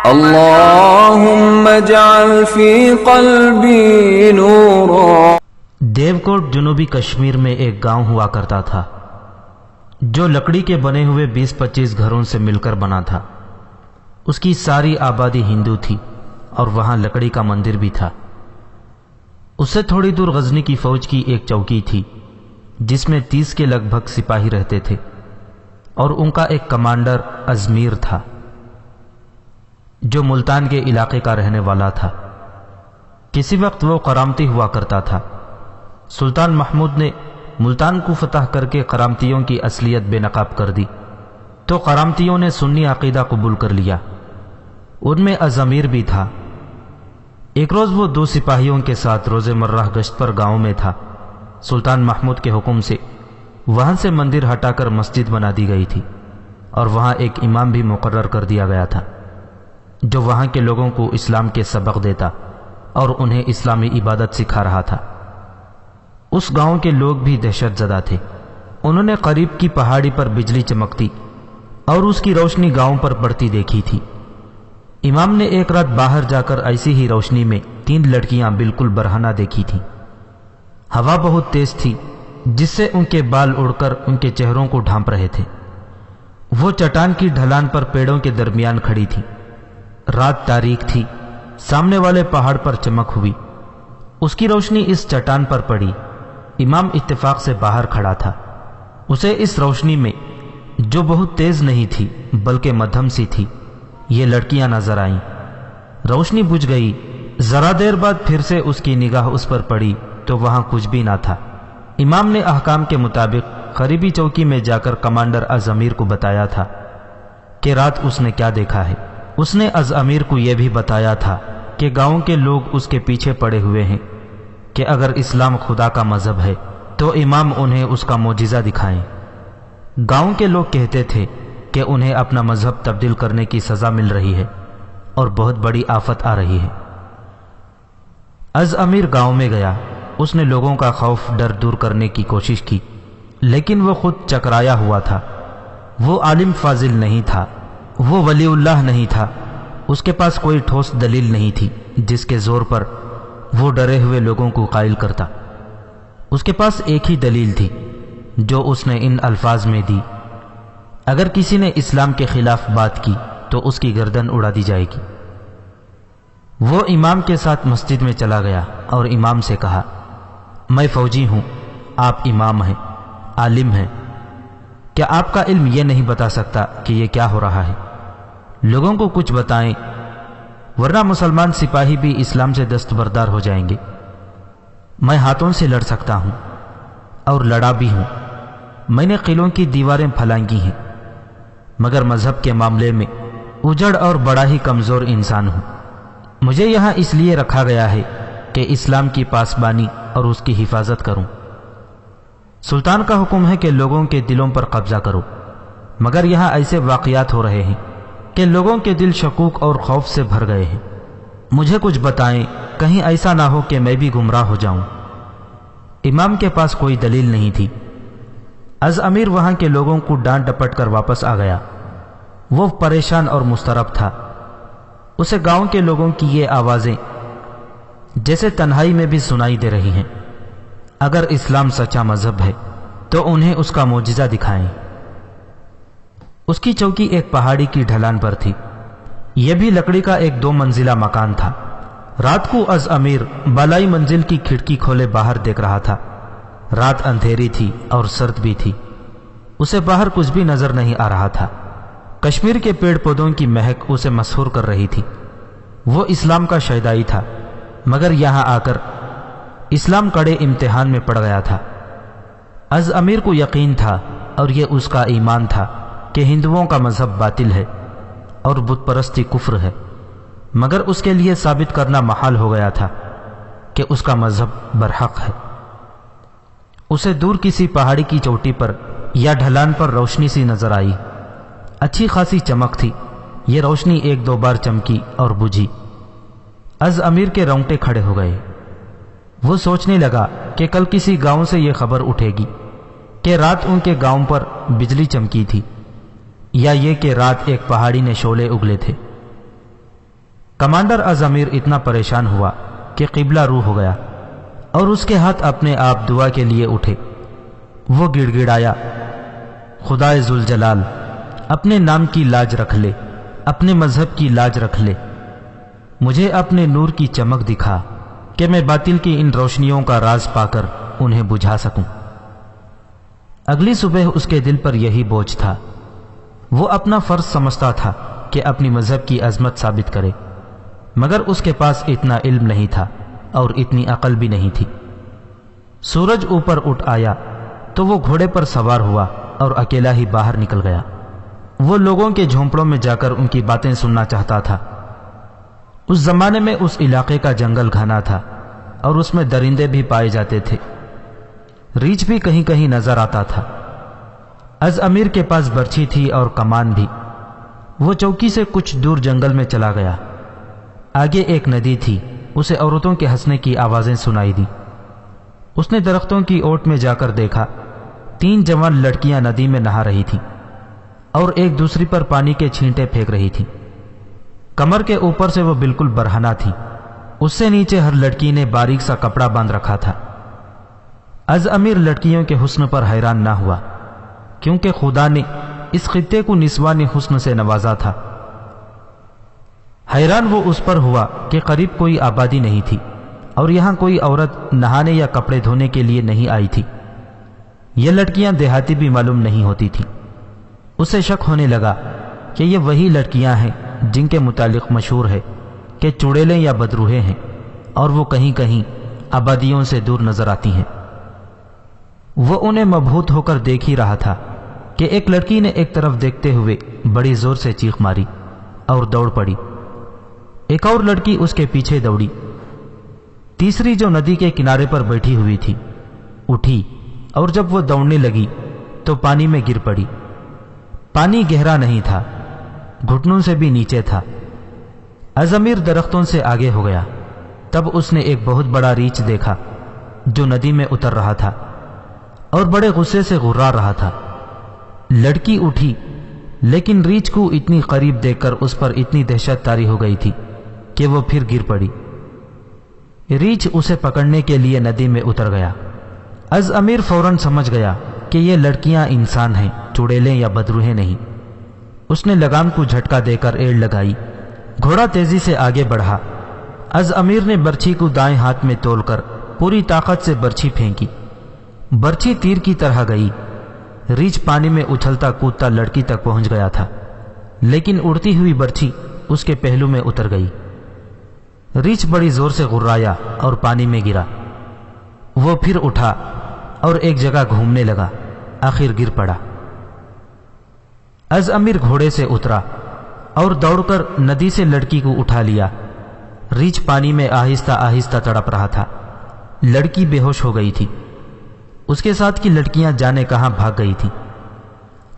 اللهم اجعل في قلبي نورا۔ دیوکوٹ جنوبی کشمیر میں ایک گاؤں ہوا کرتا تھا جو لکڑی کے بنے ہوئے 20-25 گھروں سے مل کر بنا تھا۔ اس کی ساری آبادی ہندو تھی اور وہاں لکڑی کا مندر بھی تھا۔ اس سے تھوڑی دور غزنی کی فوج کی ایک چوکی تھی جس میں 30 کے لگ بھگ سپاہی رہتے تھے اور ان کا ایک کمانڈر ازمیر تھا جو ملتان کے علاقے کا رہنے والا تھا۔ کسی وقت وہ کرامتی ہوا کرتا تھا۔ سلطان محمود نے ملتان کو فتح کر کے کرامتیوں کی اصلیت بے نقاب کر دی تو کرامتیوں نے سنی عقیدہ قبول کر لیا۔ ان میں ازمیر بھی تھا۔ ایک روز وہ 2 سپاہیوں کے ساتھ روز مرہ گشت پر گاؤں میں تھا۔ سلطان محمود کے حکم سے وہاں سے مندر ہٹا کر مسجد بنا دی گئی تھی اور وہاں ایک امام بھی مقرر کر دیا گیا تھا جو وہاں کے لوگوں کو اسلام کے سبق دیتا اور انہیں اسلامی عبادت سکھا رہا تھا۔ اس گاؤں کے لوگ بھی دہشت زدہ تھے۔ انہوں نے قریب کی پہاڑی پر بجلی چمکتی اور اس کی روشنی گاؤں پر پڑتی دیکھی تھی۔ امام نے ایک رات باہر جا کر ایسی ہی روشنی میں 3 لڑکیاں بالکل برہنہ دیکھی تھیں۔ ہوا بہت تیز تھی جس سے ان کے بال اڑ کر ان کے چہروں کو ڈھانپ رہے تھے۔ وہ چٹان کی ڈھلان پر پیڑوں کے درمیان کھڑی تھی۔ رات تاریک تھی۔ سامنے والے پہاڑ پر چمک ہوئی۔ اس کی روشنی اس چٹان پر پڑی۔ امام اتفاق سے باہر کھڑا تھا۔ اسے اس روشنی میں جو بہت تیز نہیں تھی بلکہ مدھم سی تھی یہ لڑکیاں نظر آئیں۔ روشنی بجھ گئی۔ ذرا دیر بعد پھر سے اس کی نگاہ اس پر پڑی تو وہاں کچھ بھی نہ تھا۔ امام نے احکام کے مطابق قریبی چوکی میں جا کر کمانڈر ازمیر کو بتایا تھا کہ رات اس نے کیا دیکھا ہے۔ اس نے ازمیر کو یہ بھی بتایا تھا کہ گاؤں کے لوگ اس کے پیچھے پڑے ہوئے ہیں کہ اگر اسلام خدا کا مذہب ہے تو امام انہیں اس کا معجزہ دکھائیں۔ گاؤں کے لوگ کہتے تھے کہ انہیں اپنا مذہب تبدیل کرنے کی سزا مل رہی ہے اور بہت بڑی آفت آ رہی ہے۔ ازمیر گاؤں میں گیا۔ اس نے لوگوں کا خوف ڈر دور کرنے کی کوشش کی لیکن وہ خود چکرایا ہوا تھا۔ وہ عالم فاضل نہیں تھا، وہ ولی اللہ نہیں تھا۔ اس کے پاس کوئی ٹھوس دلیل نہیں تھی جس کے زور پر وہ ڈرے ہوئے لوگوں کو قائل کرتا۔ اس کے پاس ایک ہی دلیل تھی جو اس نے ان الفاظ میں دی: اگر کسی نے اسلام کے خلاف بات کی تو اس کی گردن اڑا دی جائے گی۔ وہ امام کے ساتھ مسجد میں چلا گیا اور امام سے کہا: میں فوجی ہوں، آپ امام ہیں، عالم ہیں، کیا آپ کا علم یہ نہیں بتا سکتا کہ یہ کیا ہو رہا ہے؟ لوگوں کو کچھ بتائیں ورنہ مسلمان سپاہی بھی اسلام سے دستبردار ہو جائیں گے۔ میں ہاتھوں سے لڑ سکتا ہوں اور لڑا بھی ہوں۔ میں نے قلعوں کی دیواریں پھلانگی ہیں مگر مذہب کے معاملے میں اجڑ اور بڑا ہی کمزور انسان ہوں۔ مجھے یہاں اس لیے رکھا گیا ہے کہ اسلام کی پاسبانی اور اس کی حفاظت کروں۔ سلطان کا حکم ہے کہ لوگوں کے دلوں پر قبضہ کرو، مگر یہاں ایسے واقعات ہو رہے ہیں کہ لوگوں کے دل شکوک اور خوف سے بھر گئے ہیں۔ مجھے کچھ بتائیں، کہیں ایسا نہ ہو کہ میں بھی گمراہ ہو جاؤں۔ امام کے پاس کوئی دلیل نہیں تھی۔ ازمیر وہاں کے لوگوں کو ڈانٹ ڈپٹ کر واپس آ گیا۔ وہ پریشان اور مضطرب تھا۔ اسے گاؤں کے لوگوں کی یہ آوازیں جیسے تنہائی میں بھی سنائی دے رہی ہیں: اگر اسلام سچا مذہب ہے تو انہیں اس کا معجزہ دکھائیں۔ اس کی چوکی ایک پہاڑی کی ڈھلان پر تھی۔ یہ بھی لکڑی کا ایک 2 منزلہ مکان تھا۔ رات کو ازمیر بالائی منزل کی کھڑکی کھولے باہر دیکھ رہا تھا۔ رات اندھیری تھی اور سرد بھی تھی۔ اسے باہر کچھ بھی نظر نہیں آ رہا تھا۔ کشمیر کے پیڑ پودوں کی مہک اسے مسحور کر رہی تھی۔ وہ اسلام کا شیدائی تھا مگر یہاں آ کر اسلام کڑے امتحان میں پڑ گیا تھا۔ ازمیر کو یقین تھا اور یہ اس کا ایمان تھا کہ ہندوؤں کا مذہب باطل ہے اور بت پرستی کفر ہے، مگر اس کے لیے ثابت کرنا محال ہو گیا تھا کہ اس کا مذہب برحق ہے۔ اسے دور کسی پہاڑی کی چوٹی پر یا ڈھلان پر روشنی سی نظر آئی۔ اچھی خاصی چمک تھی۔ یہ روشنی 1-2 بار چمکی اور بجھی۔ ازمیر کے رونگٹے کھڑے ہو گئے۔ وہ سوچنے لگا کہ کل کسی گاؤں سے یہ خبر اٹھے گی کہ رات ان کے گاؤں پر بجلی چمکی تھی، یا یہ کہ رات ایک پہاڑی نے شعلے اگلے تھے۔ کمانڈر از امیر اتنا پریشان ہوا کہ قبلہ رو ہو گیا اور اس کے ہاتھ اپنے آپ دعا کے لیے اٹھے۔ وہ گڑ گڑایا، خدائے ذوالجلال اپنے نام کی لاج رکھ لے، اپنے مذہب کی لاج رکھ لے، مجھے اپنے نور کی چمک دکھا کہ میں باطل کی ان روشنیوں کا راز پا کر انہیں بجھا سکوں۔ اگلی صبح اس کے دل پر یہی بوجھ تھا۔ وہ اپنا فرض سمجھتا تھا کہ اپنی مذہب کی عظمت ثابت کرے، مگر اس کے پاس اتنا علم نہیں تھا اور اتنی عقل بھی نہیں تھی۔ سورج اوپر اٹھ آیا تو وہ گھوڑے پر سوار ہوا اور اکیلا ہی باہر نکل گیا۔ وہ لوگوں کے جھونپڑوں میں جا کر ان کی باتیں سننا چاہتا تھا۔ اس زمانے میں اس علاقے کا جنگل گھنا تھا اور اس میں درندے بھی پائے جاتے تھے، ریچھ بھی کہیں کہیں نظر آتا تھا۔ از امیر کے پاس برچھی تھی اور کمان بھی۔ وہ چوکی سے کچھ دور جنگل میں چلا گیا۔ آگے ایک ندی تھی، اسے عورتوں کے ہنسنے کی آوازیں سنائی دیں۔ اس نے درختوں کی اوٹ میں جا کر دیکھا 3 جوان لڑکیاں ندی میں نہا رہی تھیں اور ایک دوسری پر پانی کے چھینٹے پھینک رہی تھیں۔ کمر کے اوپر سے وہ بالکل برہنہ تھی، اس سے نیچے ہر لڑکی نے باریک سا کپڑا باندھ رکھا تھا۔ از امیر لڑکیوں کے حسن پر حیران نہ ہوا، کیونکہ خدا نے اس خطے کو نسوان حسن سے نوازا تھا۔ حیران وہ اس پر ہوا کہ قریب کوئی آبادی نہیں تھی اور یہاں کوئی عورت نہانے یا کپڑے دھونے کے لیے نہیں آئی تھی۔ یہ لڑکیاں دیہاتی بھی معلوم نہیں ہوتی تھیں۔ اسے شک ہونے لگا کہ یہ وہی لڑکیاں ہیں جن کے متعلق مشہور ہے کہ چڑیلیں یا بدروہے ہیں، اور وہ کہیں کہیں آبادیوں سے دور نظر آتی ہیں۔ وہ انہیں مبہوت ہو کر دیکھ ہی رہا تھا کہ ایک لڑکی نے ایک طرف دیکھتے ہوئے بڑی زور سے چیخ ماری اور دوڑ پڑی۔ ایک اور لڑکی اس کے پیچھے دوڑی۔ تیسری، جو ندی کے کنارے پر بیٹھی ہوئی تھی، اٹھی اور جب وہ دوڑنے لگی تو پانی میں گر پڑی۔ پانی گہرا نہیں تھا، گھٹنوں سے بھی نیچے تھا۔ از امیر درختوں سے آگے ہو گیا۔ تب اس نے ایک بہت بڑا ریچھ دیکھا جو ندی میں اتر رہا تھا اور بڑے غصے سے غرا رہا تھا۔ لڑکی اٹھی، لیکن ریچھ کو اتنی قریب دیکھ کر اس پر اتنی دہشت طاری ہو گئی تھی کہ وہ پھر گر پڑی۔ ریچھ اسے پکڑنے کے لیے ندی میں اتر گیا۔ از امیر فوراً سمجھ گیا کہ یہ لڑکیاں انسان ہیں، چڑیلیں یا بدروہیں نہیں۔ اس نے لگام کو جھٹکا دے کر ایڑ لگائی۔ گھوڑا تیزی سے آگے بڑھا۔ از امیر نے برچھی کو دائیں ہاتھ میں تول کر پوری طاقت سے برچھی پھینکی۔ برچھی تیر کی طرح گئی۔ ریچھ پانی میں اچھلتا کودتا لڑکی تک پہنچ گیا تھا، لیکن اڑتی ہوئی برچھی اس کے پہلو میں اتر گئی۔ ریچھ بڑی زور سے غرایا اور پانی میں گرا۔ وہ پھر اٹھا اور ایک جگہ گھومنے لگا، آخر گر پڑا۔ از امیر گھوڑے سے اترا اور دوڑ کر ندی سے لڑکی کو اٹھا لیا۔ ریچھ پانی میں آہستہ آہستہ تڑپ رہا تھا۔ لڑکی بے ہوش ہو گئی تھی۔ اس کے ساتھ کی لڑکیاں جانے کہاں بھاگ گئی تھیں۔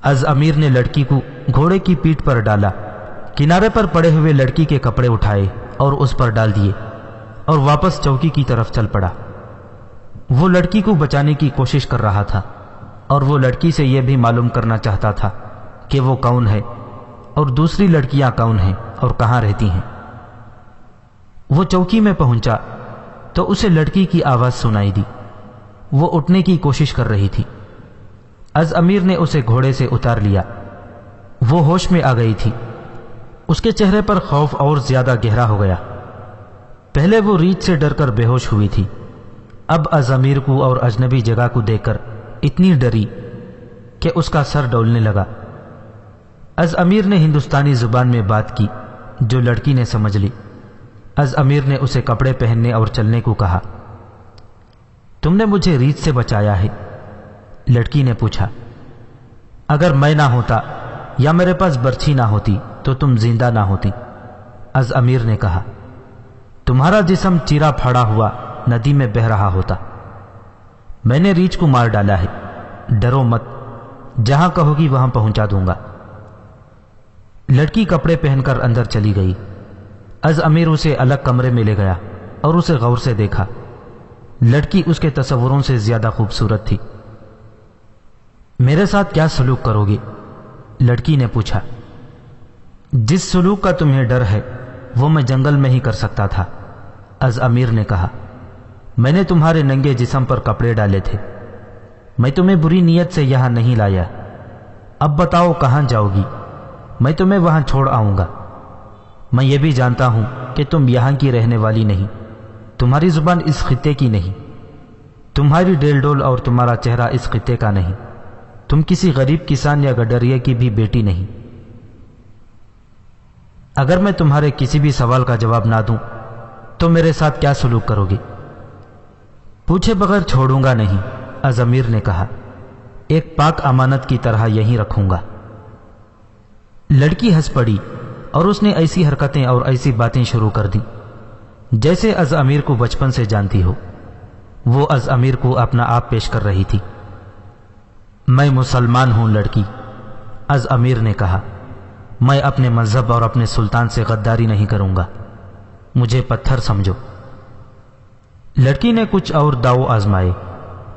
از امیر نے لڑکی کو گھوڑے کی پیٹھ پر ڈالا، کنارے پر پڑے ہوئے لڑکی کے کپڑے اٹھائے اور اس پر ڈال دیے اور واپس چوکی کی طرف چل پڑا۔ وہ لڑکی کو بچانے کی کوشش کر رہا تھا اور وہ لڑکی سے یہ بھی معلوم کرنا چاہتا تھا کہ وہ کون ہے اور دوسری لڑکیاں کون ہیں اور کہاں رہتی ہیں۔ وہ چوکی میں پہنچا تو اسے لڑکی کی آواز سنائی دی۔ وہ اٹھنے کی کوشش کر رہی تھی۔ از امیر نے اسے گھوڑے سے اتار لیا۔ وہ ہوش میں آ گئی تھی۔ اس کے چہرے پر خوف اور زیادہ گہرا ہو گیا۔ پہلے وہ ریچھ سے ڈر کر بے ہوش ہوئی تھی، اب از امیر کو اور اجنبی جگہ کو دیکھ کر اتنی ڈری کہ اس کا سر ڈولنے لگا۔ از امیر نے ہندوستانی زبان میں بات کی جو لڑکی نے سمجھ لی۔ از امیر نے اسے کپڑے پہننے اور چلنے کو کہا۔ تم نے مجھے ریچھ سے بچایا ہے؟ لڑکی نے پوچھا۔ اگر میں نہ ہوتا یا میرے پاس برچھی نہ ہوتی تو تم زندہ نہ ہوتی، از امیر نے کہا۔ تمہارا جسم چیرا پھاڑا ہوا ندی میں بہہ رہا ہوتا۔ میں نے ریچھ کو مار ڈالا ہے، ڈرو مت، جہاں کہو گی وہاں پہنچا دوں گا۔ لڑکی کپڑے پہن کر اندر چلی گئی۔ از امیر اسے الگ کمرے میں لے گیا اور اسے غور سے دیکھا۔ لڑکی اس کے تصوروں سے زیادہ خوبصورت تھی۔ میرے ساتھ کیا سلوک کرو گے؟ لڑکی نے پوچھا۔ جس سلوک کا تمہیں ڈر ہے وہ میں جنگل میں ہی کر سکتا تھا۔ از امیر نے کہا، میں نے تمہارے ننگے جسم پر کپڑے ڈالے تھے، میں تمہیں بری نیت سے یہاں نہیں لایا۔ اب بتاؤ کہاں جاؤ گی؟ میں تمہیں وہاں چھوڑ آؤں گا۔ میں یہ بھی جانتا ہوں کہ تم یہاں کی رہنے والی نہیں، تمہاری زبان اس خطے کی نہیں، تمہاری ڈیل ڈول اور تمہارا چہرہ اس خطے کا نہیں، تم کسی غریب کسان یا گڈریے کی بھی بیٹی نہیں۔ اگر میں تمہارے کسی بھی سوال کا جواب نہ دوں تو میرے ساتھ کیا سلوک کرو گے؟ پوچھے بغیر چھوڑوں گا نہیں، از امیر نے کہا، ایک پاک امانت کی طرح یہیں رکھوں گا۔ لڑکی ہنس پڑی اور اس نے ایسی حرکتیں اور ایسی باتیں شروع کر دیں جیسے از امیر کو بچپن سے جانتی ہو۔ وہ از امیر کو اپنا آپ پیش کر رہی تھی۔ میں مسلمان ہوں لڑکی، از امیر نے کہا، میں اپنے مذہب اور اپنے سلطان سے غداری نہیں کروں گا، مجھے پتھر سمجھو۔ لڑکی نے کچھ اور داؤ آزمائے،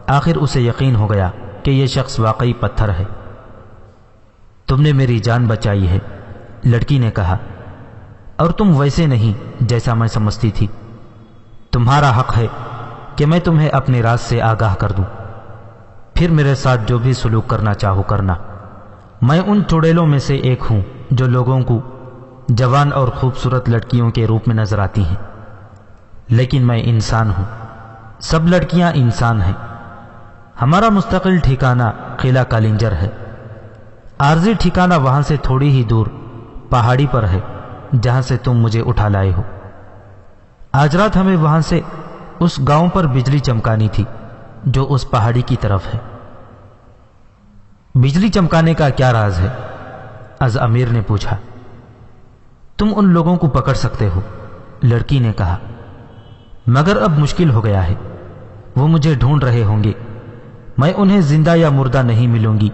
آخر اسے یقین ہو گیا کہ یہ شخص واقعی پتھر ہے۔ تم نے میری جان بچائی ہے، لڑکی نے کہا، اور تم ویسے نہیں جیسا میں سمجھتی تھی۔ تمہارا حق ہے کہ میں تمہیں اپنے راز سے آگاہ کر دوں، پھر میرے ساتھ جو بھی سلوک کرنا چاہو کرنا۔ میں ان چڑیلوں میں سے ایک ہوں جو لوگوں کو جوان اور خوبصورت لڑکیوں کے روپ میں نظر آتی ہیں، لیکن میں انسان ہوں، سب لڑکیاں انسان ہیں۔ ہمارا مستقل ٹھکانہ قلعہ کالنجر ہے، عارضی ٹھکانہ وہاں سے تھوڑی ہی دور پہاڑی پر ہے جہاں سے تم مجھے اٹھا لائے ہو۔ آج رات ہمیں وہاں سے اس گاؤں پر بجلی چمکانی تھی جو اس پہاڑی کی طرف ہے۔ بجلی چمکانے کا کیا راز ہے؟ از امیر نے پوچھا۔ تم ان لوگوں کو پکڑ سکتے ہو، لڑکی نے کہا، مگر اب مشکل ہو گیا ہے، وہ مجھے ڈھونڈ رہے ہوں گے، میں انہیں زندہ یا مردہ نہیں ملوں گی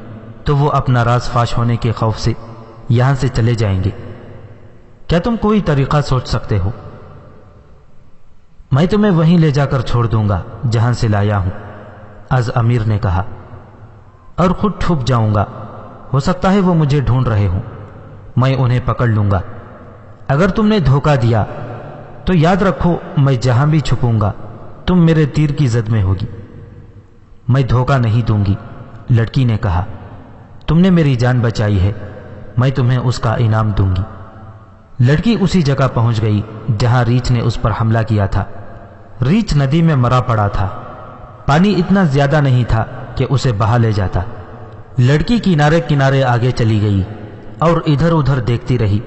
تو وہ اپنا راز فاش ہونے کے خوف سے یہاں سے چلے جائیں گے۔ کیا تم کوئی طریقہ سوچ سکتے ہو؟ میں تمہیں وہیں لے جا کر چھوڑ دوں گا جہاں سے لایا ہوں، از امیر نے کہا، اور خود چھپ جاؤں گا، ہو سکتا ہے وہ مجھے ڈھونڈ رہے ہوں، میں انہیں پکڑ لوں گا۔ اگر تم نے دھوکہ دیا تو یاد رکھو میں جہاں بھی چھپوں گا تم میرے تیر کی زد میں ہوگی۔ میں دھوکہ نہیں دوں گی، لڑکی نے کہا، تم نے میری جان بچائی ہے، میں تمہیں اس کا انعام دوں گی۔ لڑکی اسی جگہ پہنچ گئی جہاں ریچھ نے اس پر حملہ کیا تھا۔ ریچھ ندی میں مرا پڑا تھا، پانی اتنا زیادہ نہیں تھا کہ اسے بہا لے جاتا۔ لڑکی کنارے کنارے آگے چلی گئی اور ادھر ادھر دیکھتی رہی۔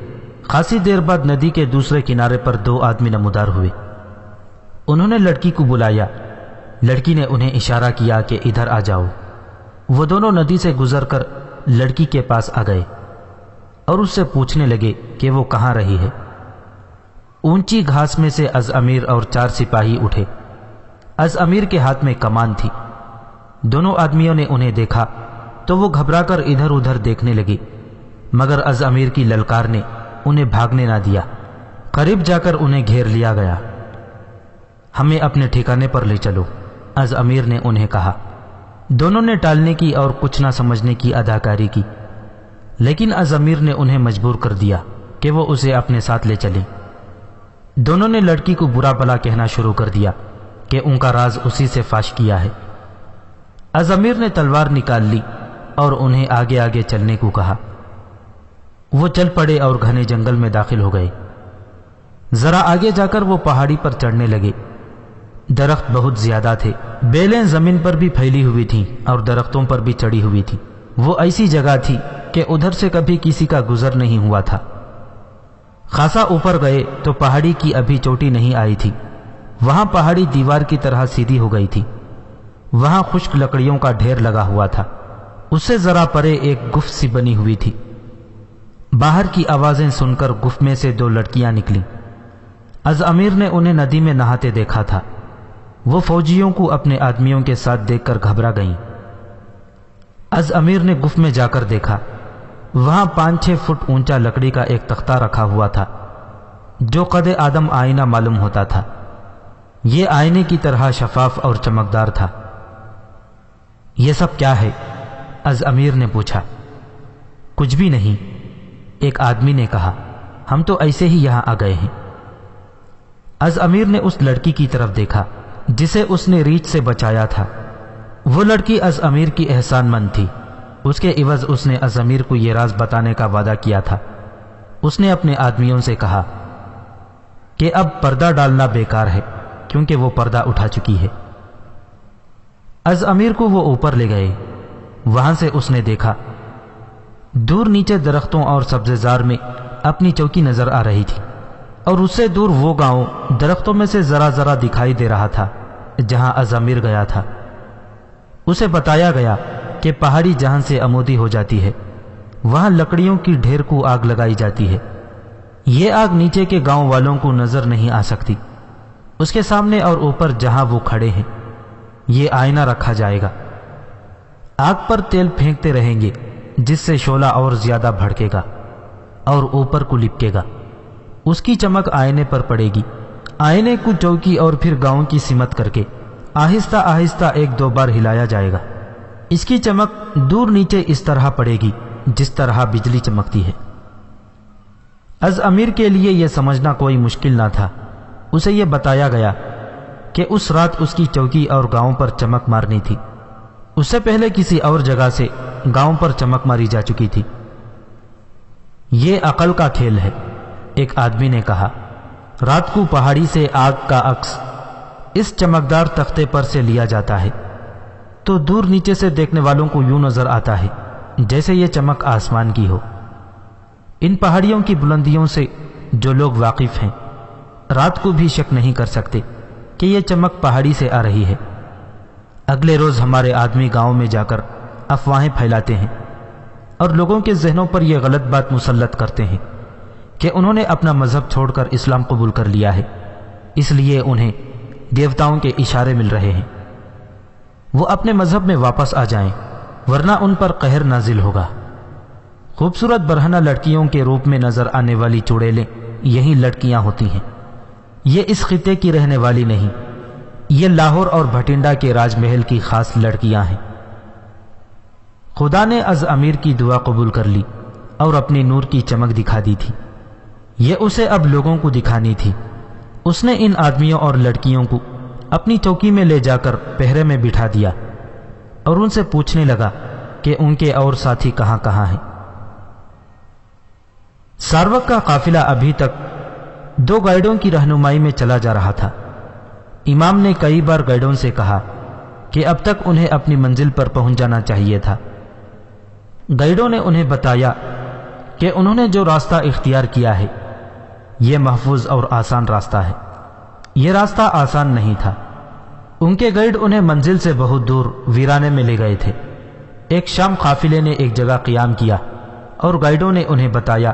خاصی دیر بعد ندی کے دوسرے کنارے پر دو آدمی نمودار ہوئے۔ انہوں نے لڑکی کو بلایا، لڑکی نے انہیں اشارہ کیا کہ ادھر آ جاؤ۔ وہ دونوں ندی سے گزر کر لڑکی کے پاس آ گئے اور اس سے پوچھنے لگے کہ وہ کہاں رہی ہے۔ اونچی گھاس میں سے از امیر اور 4 سپاہی اٹھے۔ از امیر کے ہاتھ میں کمان تھی۔ دونوں آدمیوں نے انہیں دیکھا تو وہ گھبرا کر ادھر ادھر دیکھنے لگے، مگر از امیر کی للکار نے انہیں بھاگنے نہ دیا۔ قریب جا کر انہیں گھیر لیا گیا۔ ہمیں اپنے ٹھکانے پر لے چلو، از امیر نے انہیں کہا۔ دونوں نے ٹالنے کی اور کچھ نہ سمجھنے کی اداکاری کی، لیکن از امیر نے انہیں مجبور کر دیا کہ وہ اسے اپنے ساتھ لے چلیں۔ دونوں نے لڑکی کو برا بھلا کہنا شروع کر دیا کہ ان کا راز اسی سے فاش کیا ہے۔ از امیر نے تلوار نکال لی اور انہیں آگے آگے چلنے کو کہا۔ وہ چل پڑے اور گھنے جنگل میں داخل ہو گئے۔ ذرا آگے جا کر وہ پہاڑی پر چڑھنے لگے۔ درخت بہت زیادہ تھے، بیلیں زمین پر بھی پھیلی ہوئی تھیں اور درختوں پر بھی چڑھی ہوئی تھیں۔ وہ ایسی جگہ تھی کہ ادھر سے کبھی کسی کا گزر نہیں ہوا تھا۔ خاصا اوپر گئے تو پہاڑی کی ابھی چوٹی نہیں آئی تھی، وہاں پہاڑی دیوار کی طرح سیدھی ہو گئی تھی۔ وہاں خشک لکڑیوں کا ڈھیر لگا ہوا تھا، اس سے ذرا پرے ایک گفت سی بنی ہوئی تھی۔ باہر کی آوازیں سن کر گفت میں سے 2 لڑکیاں نکلیں۔ از امیر نے انہیں ندی میں نہاتے دیکھا تھا۔ وہ فوجیوں کو اپنے آدمیوں کے ساتھ دیکھ کر گھبرا گئیں۔ از امیر نے گفت میں جا کر دیکھا، وہاں 5-6 فٹ اونچا لکڑی کا ایک تختہ رکھا ہوا تھا جو قد آدم آئینہ معلوم ہوتا تھا۔ یہ آئینے کی طرح شفاف اور چمکدار تھا۔ یہ سب کیا ہے؟ از امیر نے پوچھا۔ کچھ بھی نہیں، ایک آدمی نے کہا، ہم تو ایسے ہی یہاں آ گئے ہیں۔ از امیر نے اس لڑکی کی طرف دیکھا جسے اس نے ریچھ سے بچایا تھا۔ وہ لڑکی از امیر کی احسان مند تھی۔ اس کے عوض اس نے از امیر کو یہ راز بتانے کا وعدہ کیا تھا۔ اس نے اپنے آدمیوں سے کہا کہ اب پردہ ڈالنا بیکار ہے، کیونکہ وہ پردہ اٹھا چکی ہے۔ از امیر کو وہ اوپر لے گئے۔ وہاں سے اس نے دیکھا دور نیچے درختوں اور سبزے زار میں اپنی چوکی نظر آ رہی تھی، اور اس سے دور وہ گاؤں درختوں میں سے ذرا ذرا دکھائی دے رہا تھا جہاں از امیر گیا تھا۔ اسے بتایا گیا کہ پہاڑی جہاں سے عمودی ہو جاتی ہے وہاں لکڑیوں کی ڈھیر کو آگ لگائی جاتی ہے۔ یہ آگ نیچے کے گاؤں والوں کو نظر نہیں آ سکتی۔ اس کے سامنے اور اوپر جہاں وہ کھڑے ہیں یہ آئینہ رکھا جائے گا۔ آگ پر تیل پھینکتے رہیں گے جس سے شعلہ اور زیادہ بھڑکے گا اور اوپر کو لپکے گا۔ اس کی چمک آئینے پر پڑے گی۔ آئینے کو چوکی اور پھر گاؤں کی سمت کر کے آہستہ آہستہ 1-2 بار ہلایا جائے گا۔ اس کی چمک دور نیچے اس طرح پڑے گی جس طرح بجلی چمکتی ہے۔ از امیر کے لیے یہ سمجھنا کوئی مشکل نہ تھا۔ اسے یہ بتایا گیا کہ اس رات اس کی چوکی اور گاؤں پر چمک مارنی تھی۔ اس سے پہلے کسی اور جگہ سے گاؤں پر چمک ماری جا چکی تھی۔ یہ عقل کا کھیل ہے، ایک آدمی نے کہا۔ رات کو پہاڑی سے آگ کا عکس اس چمکدار تختے پر سے لیا جاتا ہے تو دور نیچے سے دیکھنے والوں کو یوں نظر آتا ہے جیسے یہ چمک آسمان کی ہو۔ ان پہاڑیوں کی بلندیوں سے جو لوگ واقف ہیں رات کو بھی شک نہیں کر سکتے کہ یہ چمک پہاڑی سے آ رہی ہے۔ اگلے روز ہمارے آدمی گاؤں میں جا کر افواہیں پھیلاتے ہیں اور لوگوں کے ذہنوں پر یہ غلط بات مسلط کرتے ہیں کہ انہوں نے اپنا مذہب چھوڑ کر اسلام قبول کر لیا ہے، اس لیے انہیں دیوتاؤں کے اشارے مل رہے ہیں۔ وہ اپنے مذہب میں واپس آ جائیں ورنہ ان پر قہر نازل ہوگا۔ خوبصورت برہنہ لڑکیوں کے روپ میں نظر آنے والی چڑیلیں یہی لڑکیاں ہوتی ہیں۔ یہ اس خطے کی رہنے والی نہیں، یہ لاہور اور بھٹنڈا کے راج محل کی خاص لڑکیاں ہیں۔ خدا نے از امیر کی دعا قبول کر لی اور اپنی نور کی چمک دکھا دی تھی۔ یہ اسے اب لوگوں کو دکھانی تھی۔ اس نے ان آدمیوں اور لڑکیوں کو اپنی چوکی میں لے جا کر پہرے میں بٹھا دیا اور ان سے پوچھنے لگا کہ ان کے اور ساتھی کہاں کہاں ہیں۔ ساروک کا قافلہ ابھی تک 2 گائیڈوں کی رہنمائی میں چلا جا رہا تھا۔ امام نے کئی بار گائیڈوں سے کہا کہ اب تک انہیں اپنی منزل پر پہنچ جانا چاہیے تھا۔ گائیڈوں نے انہیں بتایا کہ انہوں نے جو راستہ اختیار کیا ہے یہ محفوظ اور آسان راستہ ہے۔ یہ راستہ آسان نہیں تھا۔ ان کے گائیڈ انہیں منزل سے بہت دور ویرانے میں لے گئے تھے۔ ایک شام قافلے نے ایک جگہ قیام کیا اور گائیڈوں نے انہیں بتایا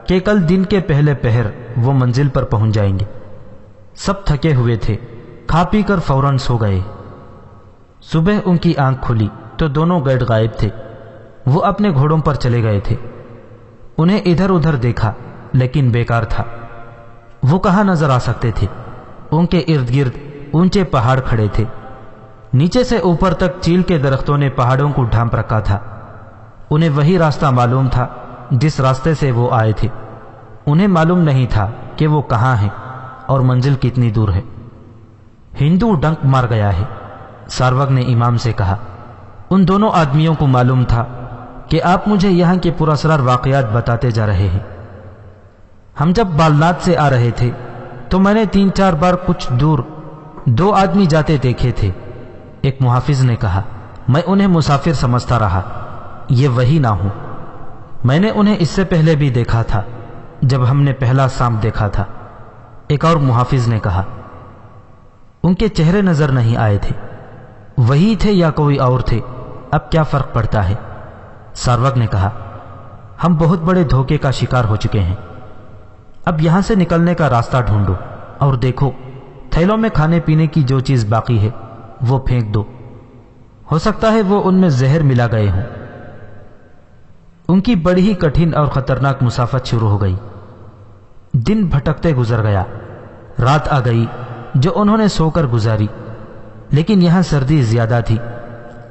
کہ کل دن کے پہلے پہر وہ منزل پر پہنچ جائیں گے۔ سب تھکے ہوئے تھے، کھا پی کر فوراً سو گئے۔ صبح ان کی آنکھ کھلی تو دونوں گائیڈ غائب تھے۔ وہ اپنے گھوڑوں پر چلے گئے تھے۔ انہیں ادھر ادھر دیکھا لیکن بیکار تھا۔ وہ کہاں نظر آ سکتے تھے؟ ان کے ارد گرد اونچے پہاڑ کھڑے تھے۔ نیچے سے اوپر تک چیل کے درختوں نے پہاڑوں کو ڈھانپ رکھا تھا۔ انہیں وہی راستہ معلوم تھا جس راستے سے وہ آئے تھے۔ انہیں معلوم نہیں تھا کہ وہ کہاں ہیں اور منزل کتنی دور ہے۔ ہندو ڈنک مار گیا ہے، ساروک نے امام سے کہا۔ ان دونوں آدمیوں کو معلوم تھا کہ آپ مجھے یہاں کے پراسرار واقعات بتاتے جا رہے ہیں۔ ہم جب بالنات سے آ رہے تھے تو میں نے 3-4 بار کچھ دور 2 آدمی جاتے دیکھے تھے۔ ایک محافظ نے کہا، میں انہیں مسافر سمجھتا رہا، یہ وہی نہ ہوں۔ میں نے انہیں اس سے پہلے بھی دیکھا تھا جب ہم نے پہلا سانپ دیکھا تھا۔ ایک اور محافظ نے کہا، ان کے چہرے نظر نہیں آئے تھے، وہی تھے یا کوئی اور تھے، اب کیا فرق پڑتا ہے؟ ساروک نے کہا، ہم بہت بڑے دھوکے کا شکار ہو چکے ہیں۔ اب یہاں سے نکلنے کا راستہ ڈھونڈو اور دیکھو تھیلوں میں کھانے پینے کی جو چیز باقی ہے وہ پھینک دو، ہو سکتا ہے وہ ان میں زہر ملا گئے ہوں۔ ان کی بڑی ہی کٹھن اور خطرناک مسافت شروع ہو گئی۔ دن بھٹکتے گزر گیا، رات آ گئی جو انہوں نے سو کر گزاری، لیکن یہاں سردی زیادہ تھی۔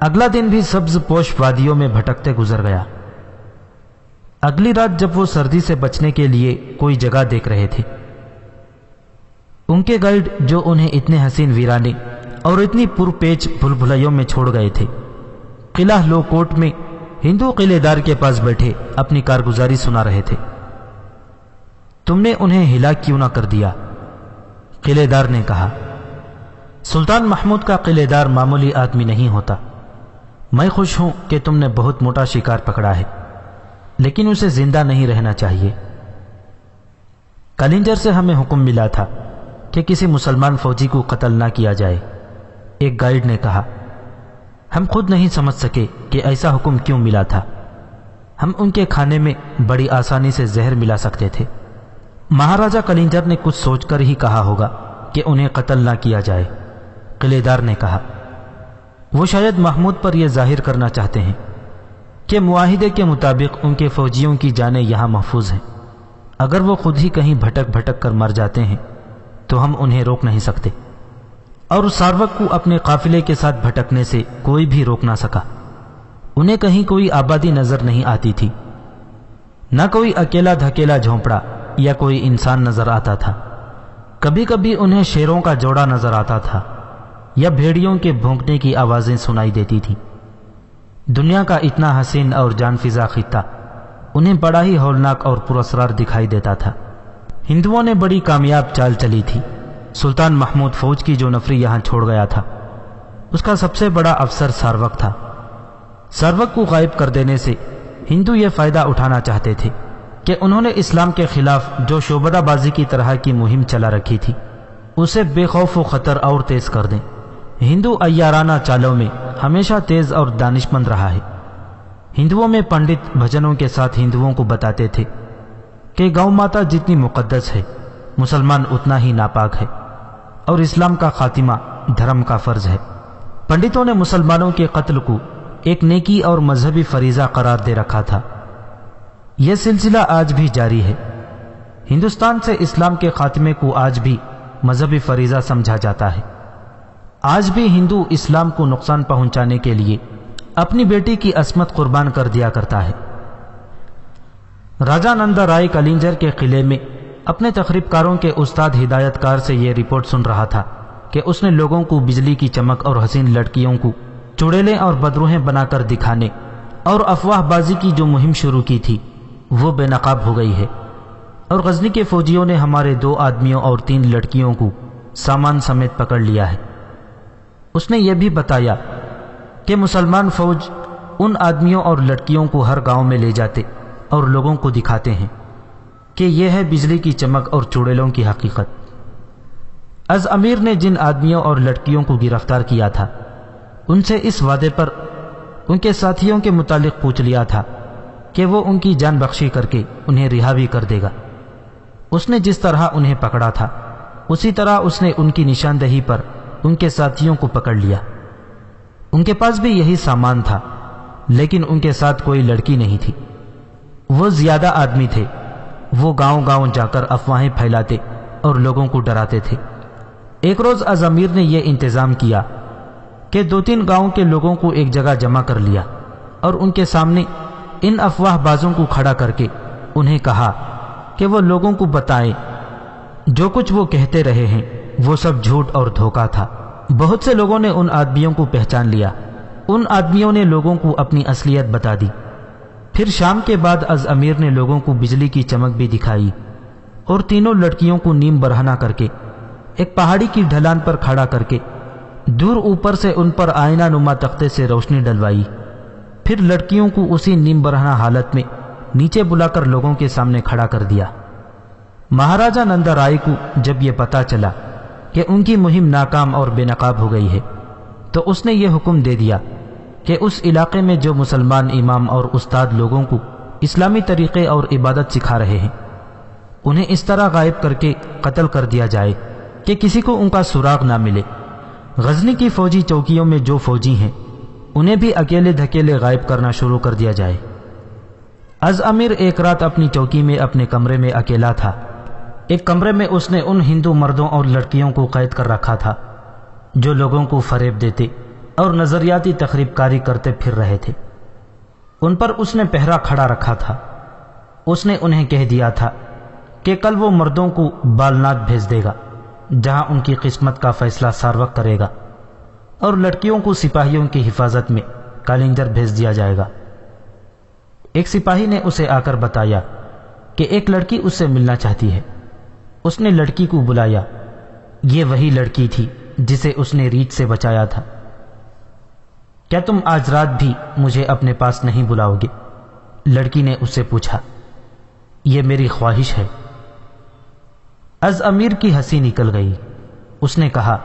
اگلا دن بھی سبز پوش وادیوں میں بھٹکتے گزر گیا۔ اگلی رات جب وہ سردی سے بچنے کے لیے کوئی جگہ دیکھ رہے تھے ان کے گائیڈ جو انہیں اتنے حسین ویرانے اور اتنی پرپیچ بھول بھلائیوں میں چھوڑ گئے تھے، قلعہ لو کوٹ میں ہندو قلعے دار کے پاس بیٹھے اپنی کارگزاری سنا رہے تھے۔ تم نے انہیں ہلاک کیوں نہ کر دیا؟ قلعے دار نے کہا، سلطان محمود کا قلعے دار معمولی آدمی نہیں ہوتا۔ میں خوش ہوں کہ تم نے بہت موٹا شکار پکڑا ہے، لیکن اسے زندہ نہیں رہنا چاہیے۔ کلنجر سے ہمیں حکم ملا تھا کہ کسی مسلمان فوجی کو قتل نہ کیا جائے، ایک گائیڈ نے کہا۔ ہم خود نہیں سمجھ سکے کہ ایسا حکم کیوں ملا تھا۔ ہم ان کے کھانے میں بڑی آسانی سے زہر ملا سکتے تھے۔ مہاراجہ کلنجر نے کچھ سوچ کر ہی کہا ہوگا کہ انہیں قتل نہ کیا جائے، قلعے دار نے کہا۔ وہ شاید محمود پر یہ ظاہر کرنا چاہتے ہیں کہ معاہدے کے مطابق ان کے فوجیوں کی جانیں یہاں محفوظ ہیں۔ اگر وہ خود ہی کہیں بھٹک بھٹک کر مر جاتے ہیں تو ہم انہیں روک نہیں سکتے، اور ساروک کو اپنے قافلے کے ساتھ بھٹکنے سے کوئی بھی روک نہ سکا۔ انہیں کہیں کوئی آبادی نظر نہیں آتی تھی، نہ کوئی اکیلا دھکیلا جھونپڑا یا کوئی انسان نظر آتا تھا۔ کبھی کبھی انہیں شیروں کا جوڑا نظر آتا تھا یا بھیڑیوں کے بھونکنے کی آوازیں سنائی دیتی تھیں۔ دنیا کا اتنا حسین اور جان فضا خطہ انہیں بڑا ہی ہولناک اور پراسرار دکھائی دیتا تھا۔ ہندوؤں نے بڑی کامیاب چال چلی تھی۔ سلطان محمود فوج کی جو نفری یہاں چھوڑ گیا تھا، اس کا سب سے بڑا افسر ساروک تھا۔ ساروک کو غائب کر دینے سے ہندو یہ فائدہ اٹھانا چاہتے تھے کہ انہوں نے اسلام کے خلاف جو شعبدہ بازی کی طرح کی مہم چلا رکھی تھی، اسے بے خوف و خطر اور تیز کر دیں۔ ہندو عیارانہ چالوں میں ہمیشہ تیز اور دانشمند رہا ہے۔ ہندوؤں میں پنڈت بھجنوں کے ساتھ ہندوؤں کو بتاتے تھے کہ گاؤں ماتا جتنی مقدس ہے، مسلمان اتنا ہی ناپاک ہے، اور اسلام کا خاتمہ دھرم کا فرض ہے۔ پنڈتوں نے مسلمانوں کے قتل کو ایک نیکی اور مذہبی فریضہ قرار دے رکھا تھا۔ یہ سلسلہ آج بھی جاری ہے۔ ہندوستان سے اسلام کے خاتمے کو آج بھی مذہبی فریضہ سمجھا جاتا ہے۔ آج بھی ہندو اسلام کو نقصان پہنچانے کے لیے اپنی بیٹی کی عصمت قربان کر دیا کرتا ہے۔ راجہ نندا رائے کلنجر کے قلعے میں اپنے تخریب کاروں کے استاد ہدایت کار سے یہ رپورٹ سن رہا تھا کہ اس نے لوگوں کو بجلی کی چمک اور حسین لڑکیوں کو چڑیلیں اور بدروہیں بنا کر دکھانے اور افواہ بازی کی جو مہم شروع کی تھی، وہ بے نقاب ہو گئی ہے، اور غزنی کے فوجیوں نے ہمارے 2 آدمیوں اور 3 لڑکیوں کو سامان سمیت پکڑ لیا ہے۔ اس نے یہ بھی بتایا کہ مسلمان فوج ان آدمیوں اور لڑکیوں کو ہر گاؤں میں لے جاتے اور لوگوں کو دکھاتے ہیں کہ یہ ہے بجلی کی چمک اور چڑیلوں کی حقیقت۔ از امیر نے جن آدمیوں اور لڑکیوں کو گرفتار کیا تھا، ان سے اس وعدے پر ان کے ساتھیوں کے متعلق پوچھ لیا تھا کہ وہ ان کی جان بخشی کر کے انہیں رہا بھی کر دے گا۔ اس نے جس طرح انہیں پکڑا تھا، اسی طرح اس نے ان کی نشاندہی پر ان کے ساتھیوں کو پکڑ لیا۔ ان کے پاس بھی یہی سامان تھا، لیکن ان کے ساتھ کوئی لڑکی نہیں تھی۔ وہ زیادہ آدمی تھے۔ وہ گاؤں گاؤں جا کر افواہیں پھیلاتے اور لوگوں کو ڈراتے تھے۔ ایک روز ازامیر نے یہ انتظام کیا کہ 2-3 گاؤں کے لوگوں کو ایک جگہ جمع کر لیا اور ان کے سامنے ان افواہ بازوں کو کھڑا کر کے انہیں کہا کہ وہ لوگوں کو بتائیں جو کچھ وہ کہتے رہے ہیں وہ سب جھوٹ اور دھوکہ تھا۔ بہت سے لوگوں نے ان آدمیوں کو پہچان لیا۔ ان آدمیوں نے لوگوں کو اپنی اصلیت بتا دی۔ پھر شام کے بعد از امیر نے لوگوں کو بجلی کی چمک بھی دکھائی اور تینوں لڑکیوں کو نیم برہنہ کر کے ایک پہاڑی کی ڈھلان پر کھڑا کر کے دور اوپر سے ان پر آئینہ نما تختے سے روشنی ڈلوائی۔ پھر لڑکیوں کو اسی نیم برہنہ حالت میں نیچے بلا کر لوگوں کے سامنے کھڑا کر دیا۔ مہاراجہ نندا رائے کو جب یہ پتا چلا کہ ان کی مہم ناکام اور بے نقاب ہو گئی ہے، تو اس نے یہ حکم دے دیا کہ اس علاقے میں جو مسلمان امام اور استاد لوگوں کو اسلامی طریقے اور عبادت سکھا رہے ہیں، انہیں اس طرح غائب کر کے قتل کر دیا جائے کہ کسی کو ان کا سراغ نہ ملے۔ غزنی کی فوجی چوکیوں میں جو فوجی ہیں، انہیں بھی اکیلے دھکیلے غائب کرنا شروع کر دیا جائے۔ از امیر ایک رات اپنی چوکی میں اپنے کمرے میں اکیلا تھا۔ ایک کمرے میں اس نے ان ہندو مردوں اور لڑکیوں کو قید کر رکھا تھا جو لوگوں کو فریب دیتے اور نظریاتی تخریب کاری کرتے پھر رہے تھے۔ ان پر اس نے پہرا کھڑا رکھا تھا۔ اس نے انہیں کہہ دیا تھا کہ کل وہ مردوں کو بالناد بھیج دے گا جہاں ان کی قسمت کا فیصلہ ساروق کرے گا، اور لڑکیوں کو سپاہیوں کی حفاظت میں کالنجر بھیج دیا جائے گا۔ ایک سپاہی نے اسے آ کر بتایا کہ ایک لڑکی اس سے ملنا چاہتی ہے۔ اس نے لڑکی کو بلایا۔ یہ وہی لڑکی تھی جسے اس نے ریچھ سے بچایا تھا۔ کیا تم آج رات بھی مجھے اپنے پاس نہیں بلاؤ گے؟ لڑکی نے اس سے پوچھا۔ یہ میری خواہش ہے۔ از امیر کی ہنسی نکل گئی۔ اس نے کہا،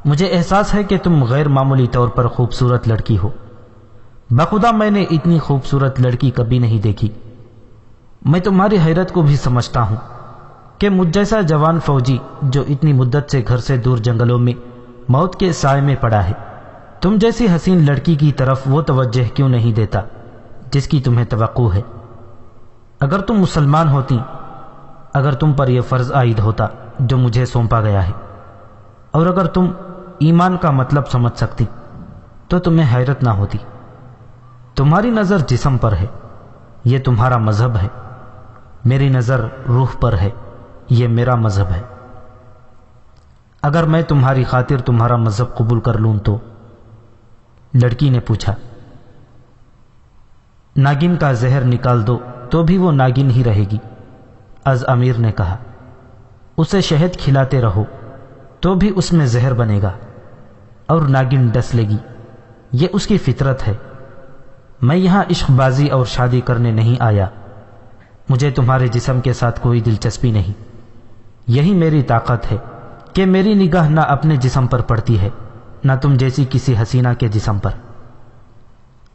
مجھے احساس ہے کہ تم غیر معمولی طور پر خوبصورت لڑکی ہو۔ بخدا میں نے اتنی خوبصورت لڑکی کبھی نہیں دیکھی۔ میں تمہاری حیرت کو بھی سمجھتا ہوں کہ مجھ جیسا جوان فوجی جو اتنی مدت سے گھر سے دور جنگلوں میں موت کے سائے میں پڑا ہے، تم جیسی حسین لڑکی کی طرف وہ توجہ کیوں نہیں دیتا جس کی تمہیں توقع ہے؟ اگر تم مسلمان ہوتی، اگر تم پر یہ فرض عائد ہوتا جو مجھے سونپا گیا ہے، اور اگر تم ایمان کا مطلب سمجھ سکتی تو تمہیں حیرت نہ ہوتی۔ تمہاری نظر جسم پر ہے، یہ تمہارا مذہب ہے۔ میری نظر روح پر ہے، یہ میرا مذہب ہے۔ اگر میں تمہاری خاطر تمہارا مذہب قبول کر لوں تو؟ لڑکی نے پوچھا۔ ناگن کا زہر نکال دو تو بھی وہ ناگن ہی رہے گی، از امیر نے کہا۔ اسے شہد کھلاتے رہو تو بھی اس میں زہر بنے گا اور ناگن ڈس لے گی، یہ اس کی فطرت ہے۔ میں یہاں عشق بازی اور شادی کرنے نہیں آیا۔ مجھے تمہارے جسم کے ساتھ کوئی دلچسپی نہیں۔ یہی میری طاقت ہے کہ میری نگاہ نہ اپنے جسم پر پڑتی ہے نہ تم جیسی کسی حسینہ کے جسم پر۔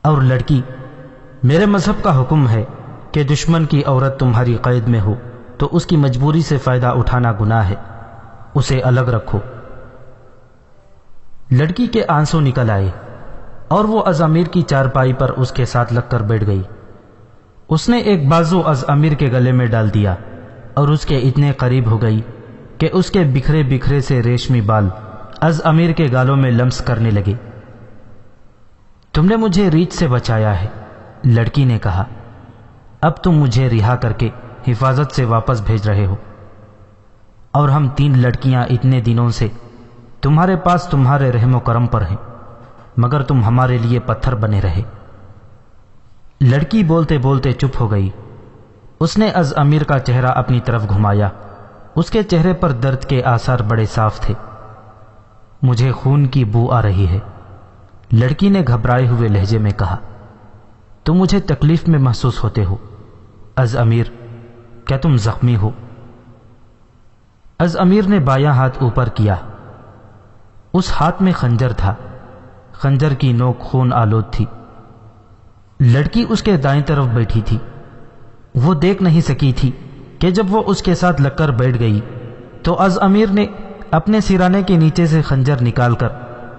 اور لڑکی، میرے مذہب کا حکم ہے کہ دشمن کی عورت تمہاری قید میں ہو تو اس کی مجبوری سے فائدہ اٹھانا گناہ ہے، اسے الگ رکھو۔ لڑکی کے آنسو نکل آئے اور وہ از امیر کی چارپائی پر اس کے ساتھ لگ کر بیٹھ گئی۔ اس نے ایک بازو از امیر کے گلے میں ڈال دیا اور اس کے اتنے قریب ہو گئی کہ اس کے بکھرے بکھرے سے ریشمی بال از امیر کے گالوں میں لمس کرنے لگے۔ تم نے مجھے ریچھ سے بچایا ہے، لڑکی نے کہا۔ اب تم مجھے رہا کر کے حفاظت سے واپس بھیج رہے ہو، اور ہم 3 لڑکیاں اتنے دنوں سے تمہارے پاس تمہارے رحم و کرم پر ہیں، مگر تم ہمارے لیے پتھر بنے رہے۔ لڑکی بولتے بولتے چپ ہو گئی۔ اس نے از امیر کا چہرہ اپنی طرف گھمایا۔ اس کے چہرے پر درد کے آثار بڑے صاف تھے۔ مجھے خون کی بو آ رہی ہے، لڑکی نے گھبرائے ہوئے لہجے میں کہا۔ تم مجھے تکلیف میں محسوس ہوتے ہو، از امیر، کیا تم زخمی ہو؟ از امیر نے بایاں ہاتھ اوپر کیا۔ اس ہاتھ میں خنجر تھا، خنجر کی نوک خون آلود تھی۔ لڑکی اس کے دائیں طرف بیٹھی تھی۔ وہ دیکھ نہیں سکی تھی کہ جب وہ اس کے ساتھ لگ کر بیٹھ گئی تو از امیر نے اپنے سرانے کے نیچے سے خنجر نکال کر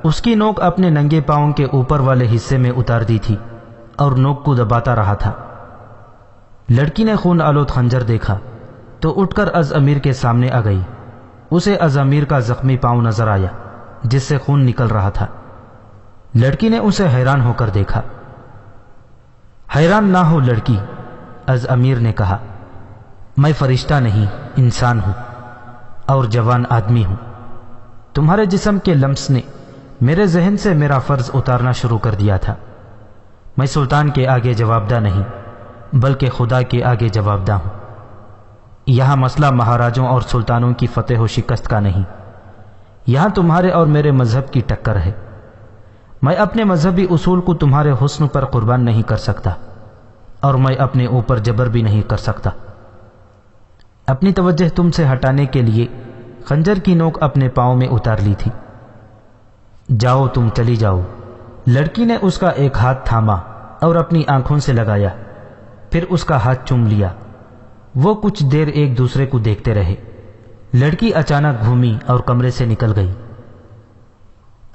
اس کی نوک اپنے ننگے پاؤں کے اوپر والے حصے میں اتار دی تھی اور نوک کو دباتا رہا تھا۔ لڑکی نے خون آلود خنجر دیکھا تو اٹھ کر از امیر کے سامنے آ گئی۔ اسے از امیر کا زخمی پاؤں نظر آیا جس سے خون نکل رہا تھا۔ لڑکی نے اسے حیران ہو کر دیکھا۔ حیران نہ ہو لڑکی، از امیر نے کہا، میں فرشتہ نہیں، انسان ہوں اور جوان آدمی ہوں۔ تمہارے جسم کے لمس نے میرے ذہن سے میرا فرض اتارنا شروع کر دیا تھا۔ میں سلطان کے آگے جوابدہ نہیں بلکہ خدا کے آگے جوابدہ ہوں۔ یہاں مسئلہ مہاراجوں اور سلطانوں کی فتح و شکست کا نہیں، یہاں تمہارے اور میرے مذہب کی ٹکر ہے۔ میں اپنے مذہبی اصول کو تمہارے حسن پر قربان نہیں کر سکتا، اور میں اپنے اوپر جبر بھی نہیں کر سکتا۔ اپنی توجہ تم سے ہٹانے کے لیے خنجر کی نوک اپنے پاؤں میں اتار لی تھی۔ جاؤ، تم چلی جاؤ۔ لڑکی نے اس کا ایک ہاتھ تھاما اور اپنی آنکھوں سے لگایا، پھر اس کا ہاتھ چوم لیا۔ وہ کچھ دیر ایک دوسرے کو دیکھتے رہے۔ لڑکی اچانک گھومی اور کمرے سے نکل گئی۔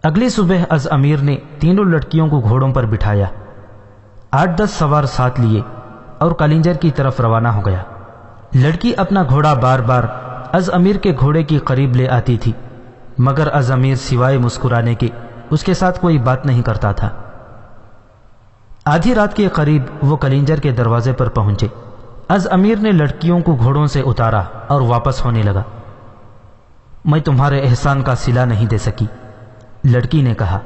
اگلی صبح از امیر نے تینوں لڑکیوں کو گھوڑوں پر بٹھایا، 8-10 سوار ساتھ لیے اور کالنجر کی طرف روانہ ہو گیا۔ لڑکی اپنا گھوڑا بار بار از امیر کے گھوڑے کی قریب لے آتی تھی، مگر از امیر سوائے مسکرانے کے اس کے ساتھ کوئی بات نہیں کرتا تھا۔ آدھی رات کے قریب وہ کالنجر کے دروازے پر پہنچے۔ از امیر نے لڑکیوں کو گھوڑوں سے اتارا اور واپس ہونے لگا۔ میں تمہارے احسان کا صلہ نہیں دے سکی۔ لڑکی نے کہا،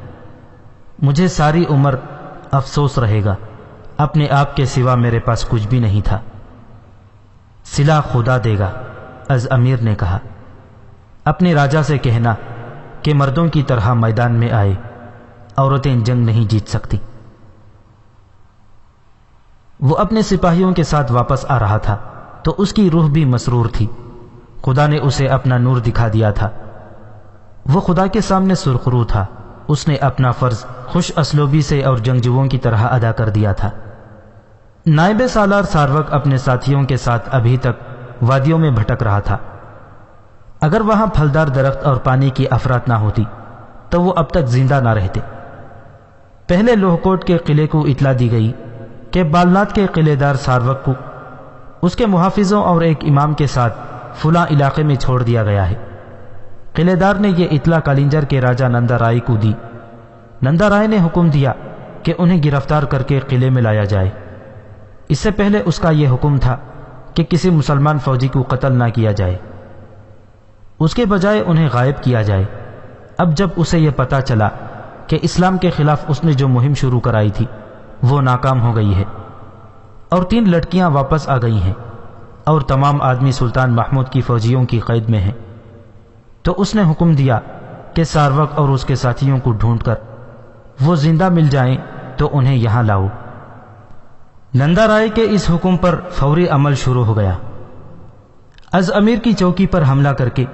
مجھے ساری عمر افسوس رہے گا، اپنے آپ کے سوا میرے پاس کچھ بھی نہیں تھا۔ صلہ خدا دے گا، از امیر نے کہا۔ اپنے راجا سے کہنا کہ مردوں کی طرح میدان میں آئے، عورتیں جنگ نہیں جیت سکتی۔ وہ اپنے سپاہیوں کے ساتھ واپس آ رہا تھا تو اس کی روح بھی مسرور تھی۔ خدا نے اسے اپنا نور دکھا دیا تھا۔ وہ خدا کے سامنے سرخرو تھا۔ اس نے اپنا فرض خوش اسلوبی سے اور جنگجوؤں کی طرح ادا کر دیا تھا۔ نائب سالار ساروک اپنے ساتھیوں کے ساتھ ابھی تک وادیوں میں بھٹک رہا تھا۔ اگر وہاں پھلدار درخت اور پانی کی افرات نہ ہوتی تو وہ اب تک زندہ نہ رہتے۔ پہلے لوہ کوٹ کے قلعے کو اطلاع دی گئی کہ بالنات کے قلعے دار ساروک کو اس کے محافظوں اور ایک امام کے ساتھ فلاں علاقے میں چھوڑ دیا گیا ہے۔ قلعے دار نے یہ اطلاع کالنجر کے راجا نندا رائے کو دی۔ نندا رائے نے حکم دیا کہ انہیں گرفتار کر کے قلعے میں لایا جائے۔ اس سے پہلے اس کا یہ حکم تھا کہ کسی مسلمان فوجی کو قتل نہ کیا جائے، اس کے بجائے انہیں غائب کیا جائے۔ اب جب اسے یہ پتہ چلا کہ اسلام کے خلاف اس نے جو مہم شروع کرائی تھی وہ ناکام ہو گئی ہے اور 3 لڑکیاں واپس آ گئی ہیں اور تمام آدمی سلطان محمود کی فوجیوں کی قید میں ہیں، تو اس نے حکم دیا کہ ساروک اور اس کے ساتھیوں کو ڈھونڈ کر وہ زندہ مل جائیں تو انہیں یہاں لاؤ۔ نندا رائے کے اس حکم پر فوری عمل شروع ہو گیا۔ از امیر کی چوکی پر حملہ کر کے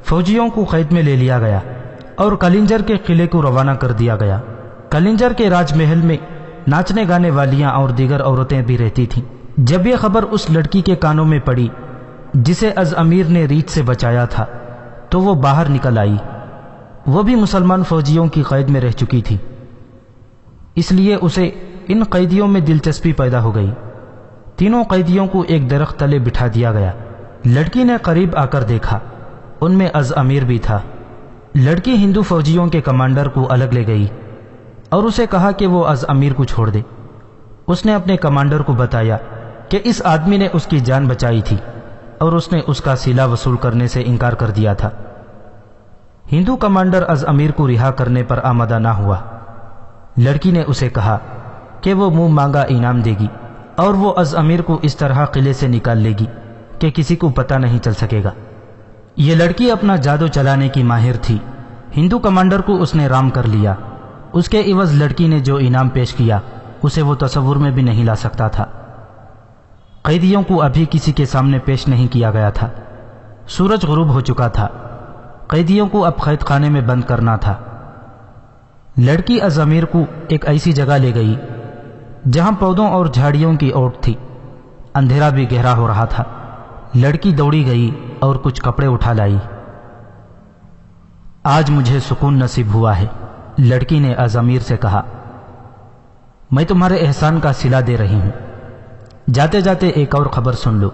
فوجیوں کو قید میں لے لیا گیا اور کالنجر کے قلعے کو روانہ کر دیا گیا۔ کالنجر کے راج محل میں ناچنے گانے والیاں اور دیگر عورتیں بھی رہتی تھیں۔ جب یہ خبر اس لڑکی کے کانوں میں پڑی جسے از امیر نے ریچھ سے بچایا تھا تو وہ باہر نکل آئی۔ وہ بھی مسلمان فوجیوں کی قید میں رہ چکی تھی، اس لیے اسے ان قیدیوں میں دلچسپی پیدا ہو گئی۔ تینوں قیدیوں کو ایک درخت تلے بٹھا دیا گیا۔ لڑکی نے قریب آ کر دیکھا، ان میں از امیر بھی تھا۔ لڑکی ہندو فوجیوں کے کمانڈر کو الگ لے گئی اور اسے کہا کہ وہ از امیر کو چھوڑ دے۔ اس نے اپنے کمانڈر کو بتایا کہ اس آدمی نے اس کی جان بچائی تھی اور اس نے اس کا صلہ وصول کرنے سے انکار کر دیا تھا۔ ہندو کمانڈر از امیر کو رہا کرنے پر آمادہ نہ ہوا۔ لڑکی نے اسے کہا کہ وہ منہ مانگا انعام دے گی اور وہ از امیر کو اس طرح قلعے سے نکال لے گی کہ کسی کو پتہ نہیں چل سکے گا۔ یہ لڑکی اپنا جادو چلانے کی ماہر تھی۔ ہندو کمانڈر کو اس نے رام کر لیا۔ اس کے عوض لڑکی نے جو انعام پیش کیا اسے وہ تصور میں بھی نہیں لا سکتا تھا۔ قیدیوں کو ابھی کسی کے سامنے پیش نہیں کیا گیا تھا۔ سورج غروب ہو چکا تھا۔ قیدیوں کو اب قید خانے میں بند کرنا تھا۔ لڑکی از امیر کو ایک ایسی جگہ لے گئی جہاں پودوں اور جھاڑیوں کی اوٹ تھی۔ اندھیرا بھی گہرا ہو رہا تھا۔ لڑکی دوڑی گئی اور کچھ کپڑے اٹھا لائی۔ آج مجھے سکون نصیب ہوا ہے، لڑکی نے از امیر سے کہا۔ میں تمہارے احسان کا صلہ دے رہی ہوں۔ جاتے جاتے ایک اور خبر سن لو،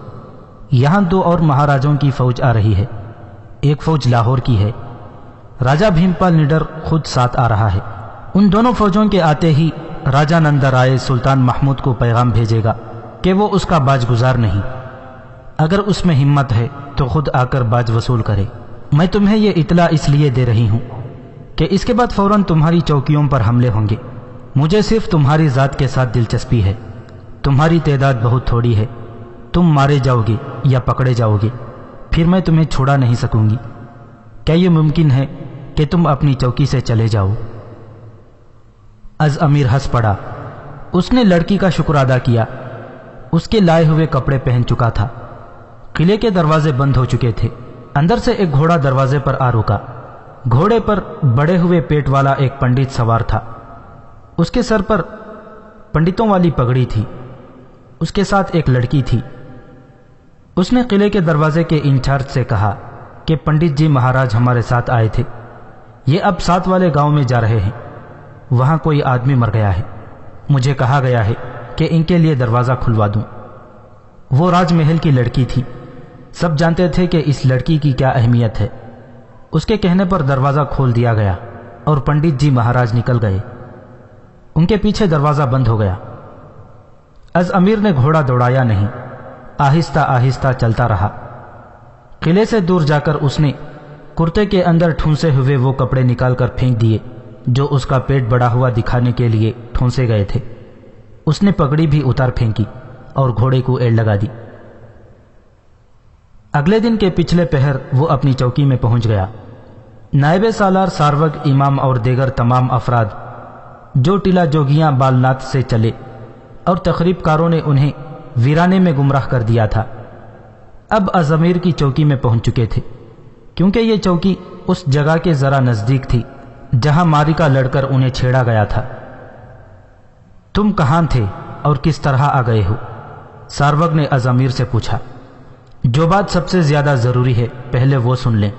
یہاں 2 اور مہاراجوں کی فوج آ رہی ہے۔ ایک فوج لاہور کی ہے، راجہ بھیم پال نڈر خود ساتھ آ رہا ہے۔ ان دونوں فوجوں کے آتے ہی راجہ نندا رائے سلطان محمود کو پیغام بھیجے گا کہ وہ اس کا باج گزار نہیں، اگر اس میں ہمت ہے تو خود آ کر باج وصول کرے۔ میں تمہیں یہ اطلاع اس لیے دے رہی ہوں کہ اس کے بعد فوراً تمہاری چوکیوں پر حملے ہوں گے۔ مجھے صرف تمہاری ذات کے ساتھ دلچسپی ہے۔ تمہاری تعداد بہت تھوڑی ہے، تم مارے جاؤ گے یا پکڑے جاؤ گے، پھر میں تمہیں چھوڑا نہیں سکوں گی۔ کیا یہ ممکن ہے کہ تم اپنی چوکی سے چلے جاؤ؟ از امیر ہنس پڑا۔ اس نے لڑکی کا شکر ادا کیا۔ اس کے لائے ہوئے کپڑے پہن چکا تھا۔ قلعے کے دروازے بند ہو چکے تھے۔ اندر سے ایک گھوڑا دروازے پر آ رکا۔ گھوڑے پر بڑے ہوئے پیٹ والا ایک پنڈت سوار تھا۔ اس کے سر پر پنڈتوں والی پگڑی تھی۔ اس کے ساتھ ایک لڑکی تھی۔ اس نے قلعے کے دروازے کے انچارج سے کہا کہ پنڈت جی مہاراج ہمارے ساتھ آئے تھے، یہ اب ساتھ والے گاؤں میں جا رہے ہیں، وہاں کوئی آدمی مر گیا ہے، مجھے کہا گیا ہے کہ ان کے لیے دروازہ کھلوا دوں۔ وہ راج محل کی لڑکی تھی۔ سب جانتے تھے کہ اس لڑکی کی کیا اہمیت ہے۔ اس کے کہنے پر دروازہ کھول دیا گیا اور پنڈت جی مہاراج نکل گئے۔ ان کے پیچھے دروازہ بند ہو گیا۔ از امیر نے گھوڑا دوڑایا نہیں، آہستہ آہستہ چلتا رہا۔ قلعے سے دور جا کر اس نے کرتے کے اندر ٹھونسے ہوئے وہ کپڑے نکال کر پھینک دیے جو اس کا پیٹ بڑا ہوا دکھانے کے لیے ٹھونسے گئے تھے۔ اس نے پگڑی بھی اتار پھینکی اور گھوڑے کو ایڑ لگا دی۔ اگلے دن کے پچھلے پہر وہ اپنی چوکی میں پہنچ گیا۔ نائب سالار ساروگ، امام اور دیگر تمام افراد جو ٹیلا جوگیاں بالنات سے چلے اور تقریب کاروں نے انہیں ویرانے میں گمراہ کر دیا تھا، اب ازمیر کی چوکی میں پہنچ چکے تھے، کیونکہ یہ چوکی اس جگہ کے ذرا نزدیک تھی جہاں مارکا لڑ کر انہیں چھیڑا گیا تھا۔ تم کہاں تھے اور کس طرح آ گئے ہو؟ ساروگ نے ازمیر سے پوچھا۔ جو بات سب سے زیادہ ضروری ہے پہلے وہ سن لیں،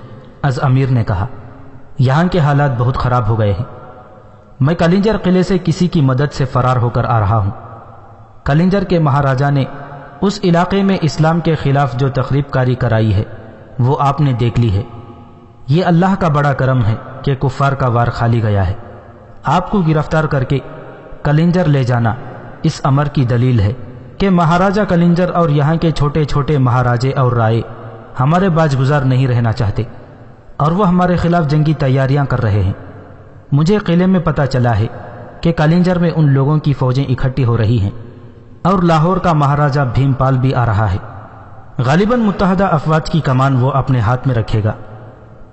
ازمیر نے کہا۔ یہاں کے حالات بہت خراب ہو گئے ہیں۔ میں کلنجر قلعے سے کسی کی مدد سے فرار ہو کر آ رہا ہوں۔ کلنجر کے مہاراجا نے اس علاقے میں اسلام کے خلاف جو تخریب کاری کرائی ہے وہ آپ نے دیکھ لی ہے۔ یہ اللہ کا بڑا کرم ہے کہ کفار کا وار خالی گیا ہے۔ آپ کو گرفتار کر کے کلنجر لے جانا اس امر کی دلیل ہے کہ مہاراجا کلنجر اور یہاں کے چھوٹے چھوٹے مہاراجے اور رائے ہمارے باج گزار نہیں رہنا چاہتے، اور وہ ہمارے خلاف جنگی تیاریاں کر رہے ہیں۔ مجھے قلعے میں پتہ چلا ہے کہ کلنجر میں ان لوگوں کی فوجیں اکٹھی ہو رہی ہیں، اور لاہور کا مہاراجا بھیم پال بھی آ رہا ہے۔ غالباً متحدہ افواج کی کمان وہ اپنے ہاتھ میں رکھے گا۔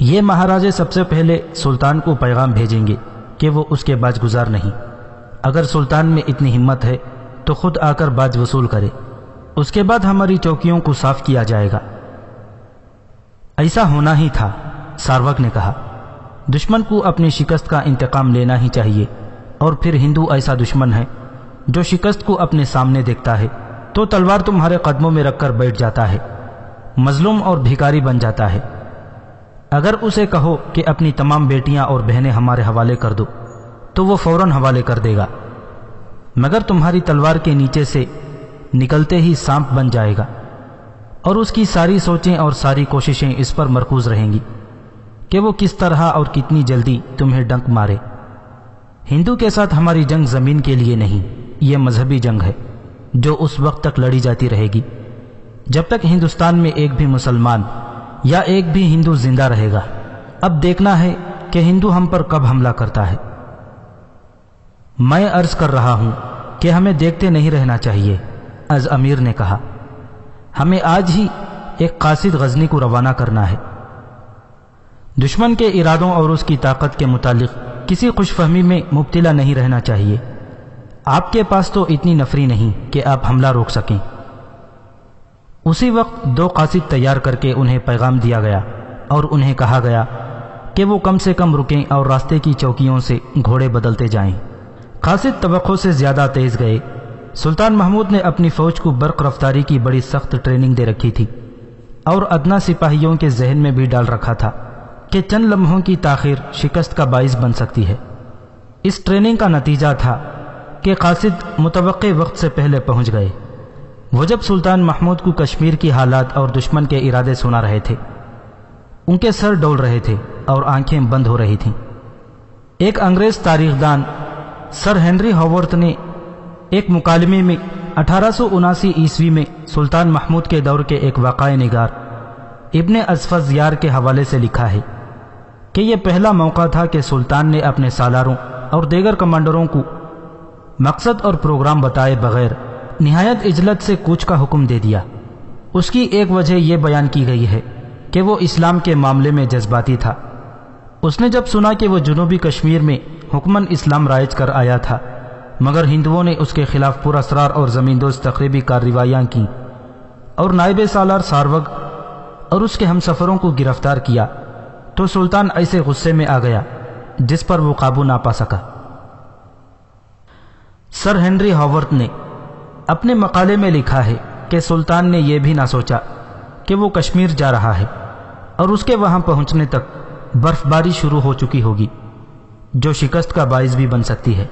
یہ مہاراجے سب سے پہلے سلطان کو پیغام بھیجیں گے کہ وہ اس کے باج گزار نہیں۔ اگر سلطان میں اتنی ہمت ہے تو خود آ کر باج وصول کرے، اس کے بعد ہماری چوکیوں کو صاف کیا جائے گا۔ ایسا ہونا ہی تھا، ساروگ نے کہا۔ دشمن کو اپنی شکست کا انتقام لینا ہی چاہیے، اور پھر ہندو ایسا دشمن ہے جو شکست کو اپنے سامنے دیکھتا ہے تو تلوار تمہارے قدموں میں رکھ کر بیٹھ جاتا ہے، مظلوم اور بھیکاری بن جاتا ہے۔ اگر اسے کہو کہ اپنی تمام بیٹیاں اور بہنیں ہمارے حوالے کر دو تو وہ فوراً حوالے کر دے گا، مگر تمہاری تلوار کے نیچے سے نکلتے ہی سانپ بن جائے گا، اور اس کی ساری سوچیں اور ساری کوششیں اس پر مرکوز رہیں گی کہ وہ کس طرح اور کتنی جلدی تمہیں ڈنک مارے۔ ہندو کے ساتھ ہماری جنگ زمین کے لیے نہیں، یہ مذہبی جنگ ہے جو اس وقت تک لڑی جاتی رہے گی جب تک ہندوستان میں ایک بھی مسلمان یا ایک بھی ہندو زندہ رہے گا۔ اب دیکھنا ہے کہ ہندو ہم پر کب حملہ کرتا ہے۔ میں عرض کر رہا ہوں کہ ہمیں دیکھتے نہیں رہنا چاہیے، ازمیر نے کہا۔ ہمیں آج ہی ایک قاصد غزنی کو روانہ کرنا ہے۔ دشمن کے ارادوں اور اس کی طاقت کے متعلق کسی خوش فہمی میں مبتلا نہیں رہنا چاہیے۔ آپ کے پاس تو اتنی نفری نہیں کہ آپ حملہ روک سکیں۔ اسی وقت 2 قاصد تیار کر کے انہیں پیغام دیا گیا اور انہیں کہا گیا کہ وہ کم سے کم رکیں اور راستے کی چوکیوں سے گھوڑے بدلتے جائیں۔ قاصد توقع سے زیادہ تیز گئے۔ سلطان محمود نے اپنی فوج کو برق رفتاری کی بڑی سخت ٹریننگ دے رکھی تھی، اور ادنا سپاہیوں کے ذہن میں بھی ڈال رکھا تھا کہ چند لمحوں کی تاخیر شکست کا باعث بن سکتی ہے۔ اس ٹریننگ کا نتیجہ تھا کہ قاصد متوقع وقت سے پہلے پہنچ گئے۔ وہ جب سلطان محمود کو کشمیر کی حالات اور دشمن کے ارادے سنا رہے تھے، ان کے سر ڈول رہے تھے اور آنکھیں بند ہو رہی تھیں۔ ایک انگریز تاریخ دان سر ہنری ہاورتھ نے ایک مکالمے میں 1879 عیسوی میں سلطان محمود کے دور کے ایک واقعہ نگار ابن ازفز یار کے حوالے سے لکھا ہے کہ یہ پہلا موقع تھا کہ سلطان نے اپنے سالاروں اور دیگر کمانڈروں کو مقصد اور پروگرام بتائے بغیر نہایت عجلت سے کوچ کا حکم دے دیا۔ اس کی ایک وجہ یہ بیان کی گئی ہے کہ وہ اسلام کے معاملے میں جذباتی تھا۔ اس نے جب سنا کہ وہ جنوبی کشمیر میں حکمن اسلام رائج کر آیا تھا، مگر ہندوؤں نے اس کے خلاف پراسرار اور زمیندوز تخریبی کارروائیاں کیں اور نائب سالار ساروگ اور اس کے ہمسفروں کو گرفتار کیا، تو سلطان ایسے غصے میں آ گیا جس پر وہ قابو نہ پا سکا۔ سر ہنری ہاورتھ نے اپنے مقالے میں لکھا ہے کہ سلطان نے یہ بھی نہ سوچا کہ وہ کشمیر جا رہا ہے اور اس کے وہاں پہنچنے تک برف باری شروع ہو چکی ہوگی، جو شکست کا باعث بھی بن سکتی ہے۔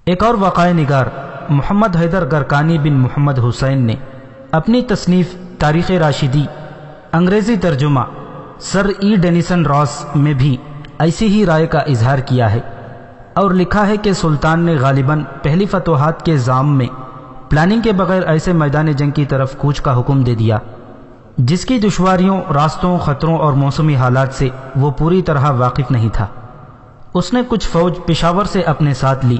ایک اور واقعہ نگار محمد حیدر گرکانی بن محمد حسین نے اپنی تصنیف تاریخ راشدی انگریزی ترجمہ سر ای ڈینیسن راس میں بھی ایسی ہی رائے کا اظہار کیا ہے، اور لکھا ہے کہ سلطان نے غالباً پہلی فتوحات کے ضام میں پلاننگ کے بغیر ایسے میدان جنگ کی طرف کوچ کا حکم دے دیا جس کی دشواریوں، راستوں، خطروں اور موسمی حالات سے وہ پوری طرح واقف نہیں تھا۔ اس نے کچھ فوج پشاور سے اپنے ساتھ لی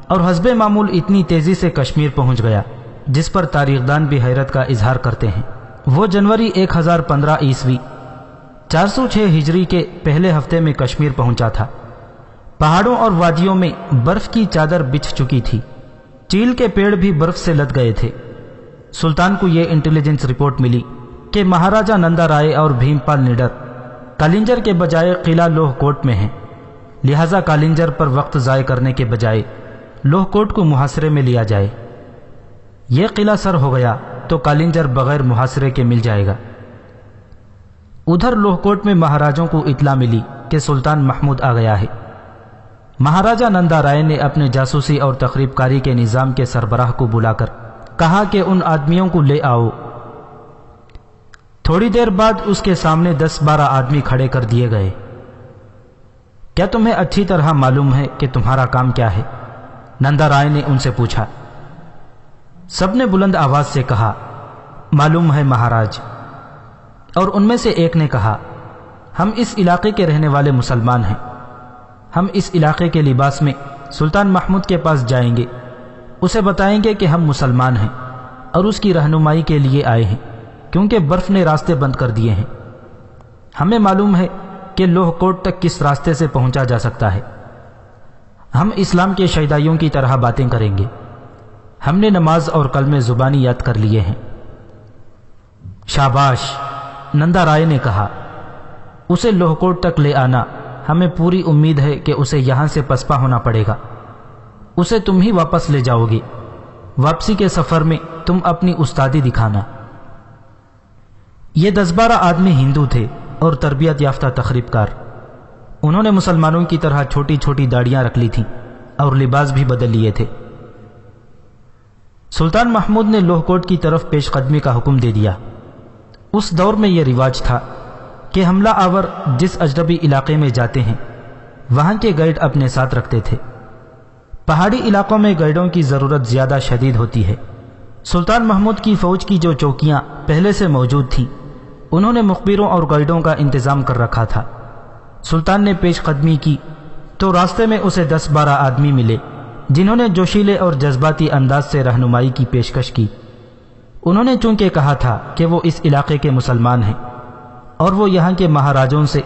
اور حسب معمول اتنی تیزی سے کشمیر پہنچ گیا جس پر تاریخ دان بھی حیرت کا اظہار کرتے ہیں۔ وہ جنوری 1015 عیسوی 406 ہجری کے پہلے ہفتے میں کشمیر پہنچا تھا۔ پہاڑوں اور وادیوں میں برف کی چادر بچھ چکی تھی، چیل کے پیڑ بھی برف سے لد گئے تھے۔ سلطان کو یہ انٹیلیجنس رپورٹ ملی کہ مہاراجا نندا رائے اور بھیم پال نڈر کالنجر کے بجائے قلعہ لوہ کوٹ میں ہیں، لہذا کالنجر پر وقت ضائع کرنے کے بجائے لوہ کوٹ کو محاصرے میں لیا جائے۔ یہ قلعہ سر ہو گیا تو کالنجر بغیر محاصرے کے مل جائے گا۔ ادھر لوہ کوٹ میں مہاراجوں کو اطلاع ملی کہ سلطان محمود آ گیا ہے۔ مہاراجا نندا رائے نے اپنے جاسوسی اور تخریب کاری کے نظام کے سربراہ کو بلا کر کہا کہ ان آدمیوں کو لے آؤ۔ تھوڑی دیر بعد اس کے سامنے 10-12 آدمی کھڑے کر دیے گئے۔ کیا تمہیں اچھی طرح معلوم ہے کہ تمہارا کام کیا ہے؟ نندا رائے نے ان سے پوچھا۔ سب نے بلند آواز سے کہا، معلوم ہے مہاراج۔ اور ان میں سے ایک نے کہا، ہم اس علاقے کے رہنے والے مسلمان ہیں، ہم اس علاقے کے لباس میں سلطان محمود کے پاس جائیں گے، اسے بتائیں گے کہ ہم مسلمان ہیں اور اس کی رہنمائی کے لیے آئے ہیں کیونکہ برف نے راستے بند کر دیے ہیں۔ ہمیں معلوم ہے کہ لوہ کوٹ تک کس راستے سے پہنچا جا سکتا ہے۔ ہم اسلام کے شیدائیوں کی طرح باتیں کریں گے۔ ہم نے نماز اور کلمے زبانی یاد کر لیے ہیں۔ شاباش، نندا رائے نے کہا، اسے لوہ کوٹ تک لے آنا، ہمیں پوری امید ہے کہ اسے یہاں سے پسپا ہونا پڑے گا۔ اسے تم ہی واپس لے جاؤ گے۔ واپسی کے سفر میں تم اپنی استادی دکھانا۔ یہ 10-12 آدمی ہندو تھے اور تربیت یافتہ تخریب کار۔ انہوں نے مسلمانوں کی طرح چھوٹی چھوٹی داڑیاں رکھ لی تھیں اور لباس بھی بدل لیے تھے۔ سلطان محمود نے لوہ کوٹ کی طرف پیش قدمی کا حکم دے دیا۔ اس دور میں یہ رواج تھا کہ حملہ آور جس اجنبی علاقے میں جاتے ہیں وہاں کے گائیڈ اپنے ساتھ رکھتے تھے۔ پہاڑی علاقوں میں گائیڈوں کی ضرورت زیادہ شدید ہوتی ہے۔ سلطان محمود کی فوج کی جو چوکیاں پہلے سے موجود تھیں انہوں نے مخبروں اور گائیڈوں کا انتظام کر رکھا تھا۔ سلطان نے پیش قدمی کی تو راستے میں اسے 10-12 آدمی ملے جنہوں نے جوشیلے اور جذباتی انداز سے رہنمائی کی پیشکش کی۔ انہوں نے چونکہ کہا تھا کہ وہ اس علاقے کے مسلمان ہیں اور وہ یہاں کے مہاراجوں سے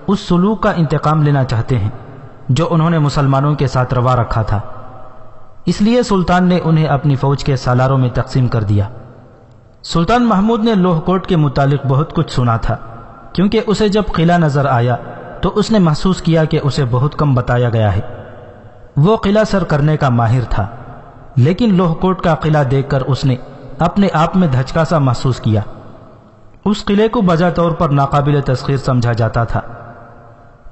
اس سلوک کا انتقام لینا چاہتے ہیں جو انہوں نے مسلمانوں کے ساتھ روا رکھا تھا، اس لیے سلطان نے انہیں اپنی فوج کے سالاروں میں تقسیم کر دیا۔ سلطان محمود نے لوہ کوٹ کے متعلق بہت کچھ سنا تھا کیونکہ اسے جب قلعہ نظر آیا تو اس نے محسوس کیا کہ اسے بہت کم بتایا گیا ہے۔ وہ قلعہ سر کرنے کا ماہر تھا، لیکن لوہ کوٹ کا قلعہ دیکھ کر اس نے اپنے آپ میں دھچکا سا محسوس کیا۔ اس قلعے کو بجا طور پر ناقابل تسخیر سمجھا جاتا تھا۔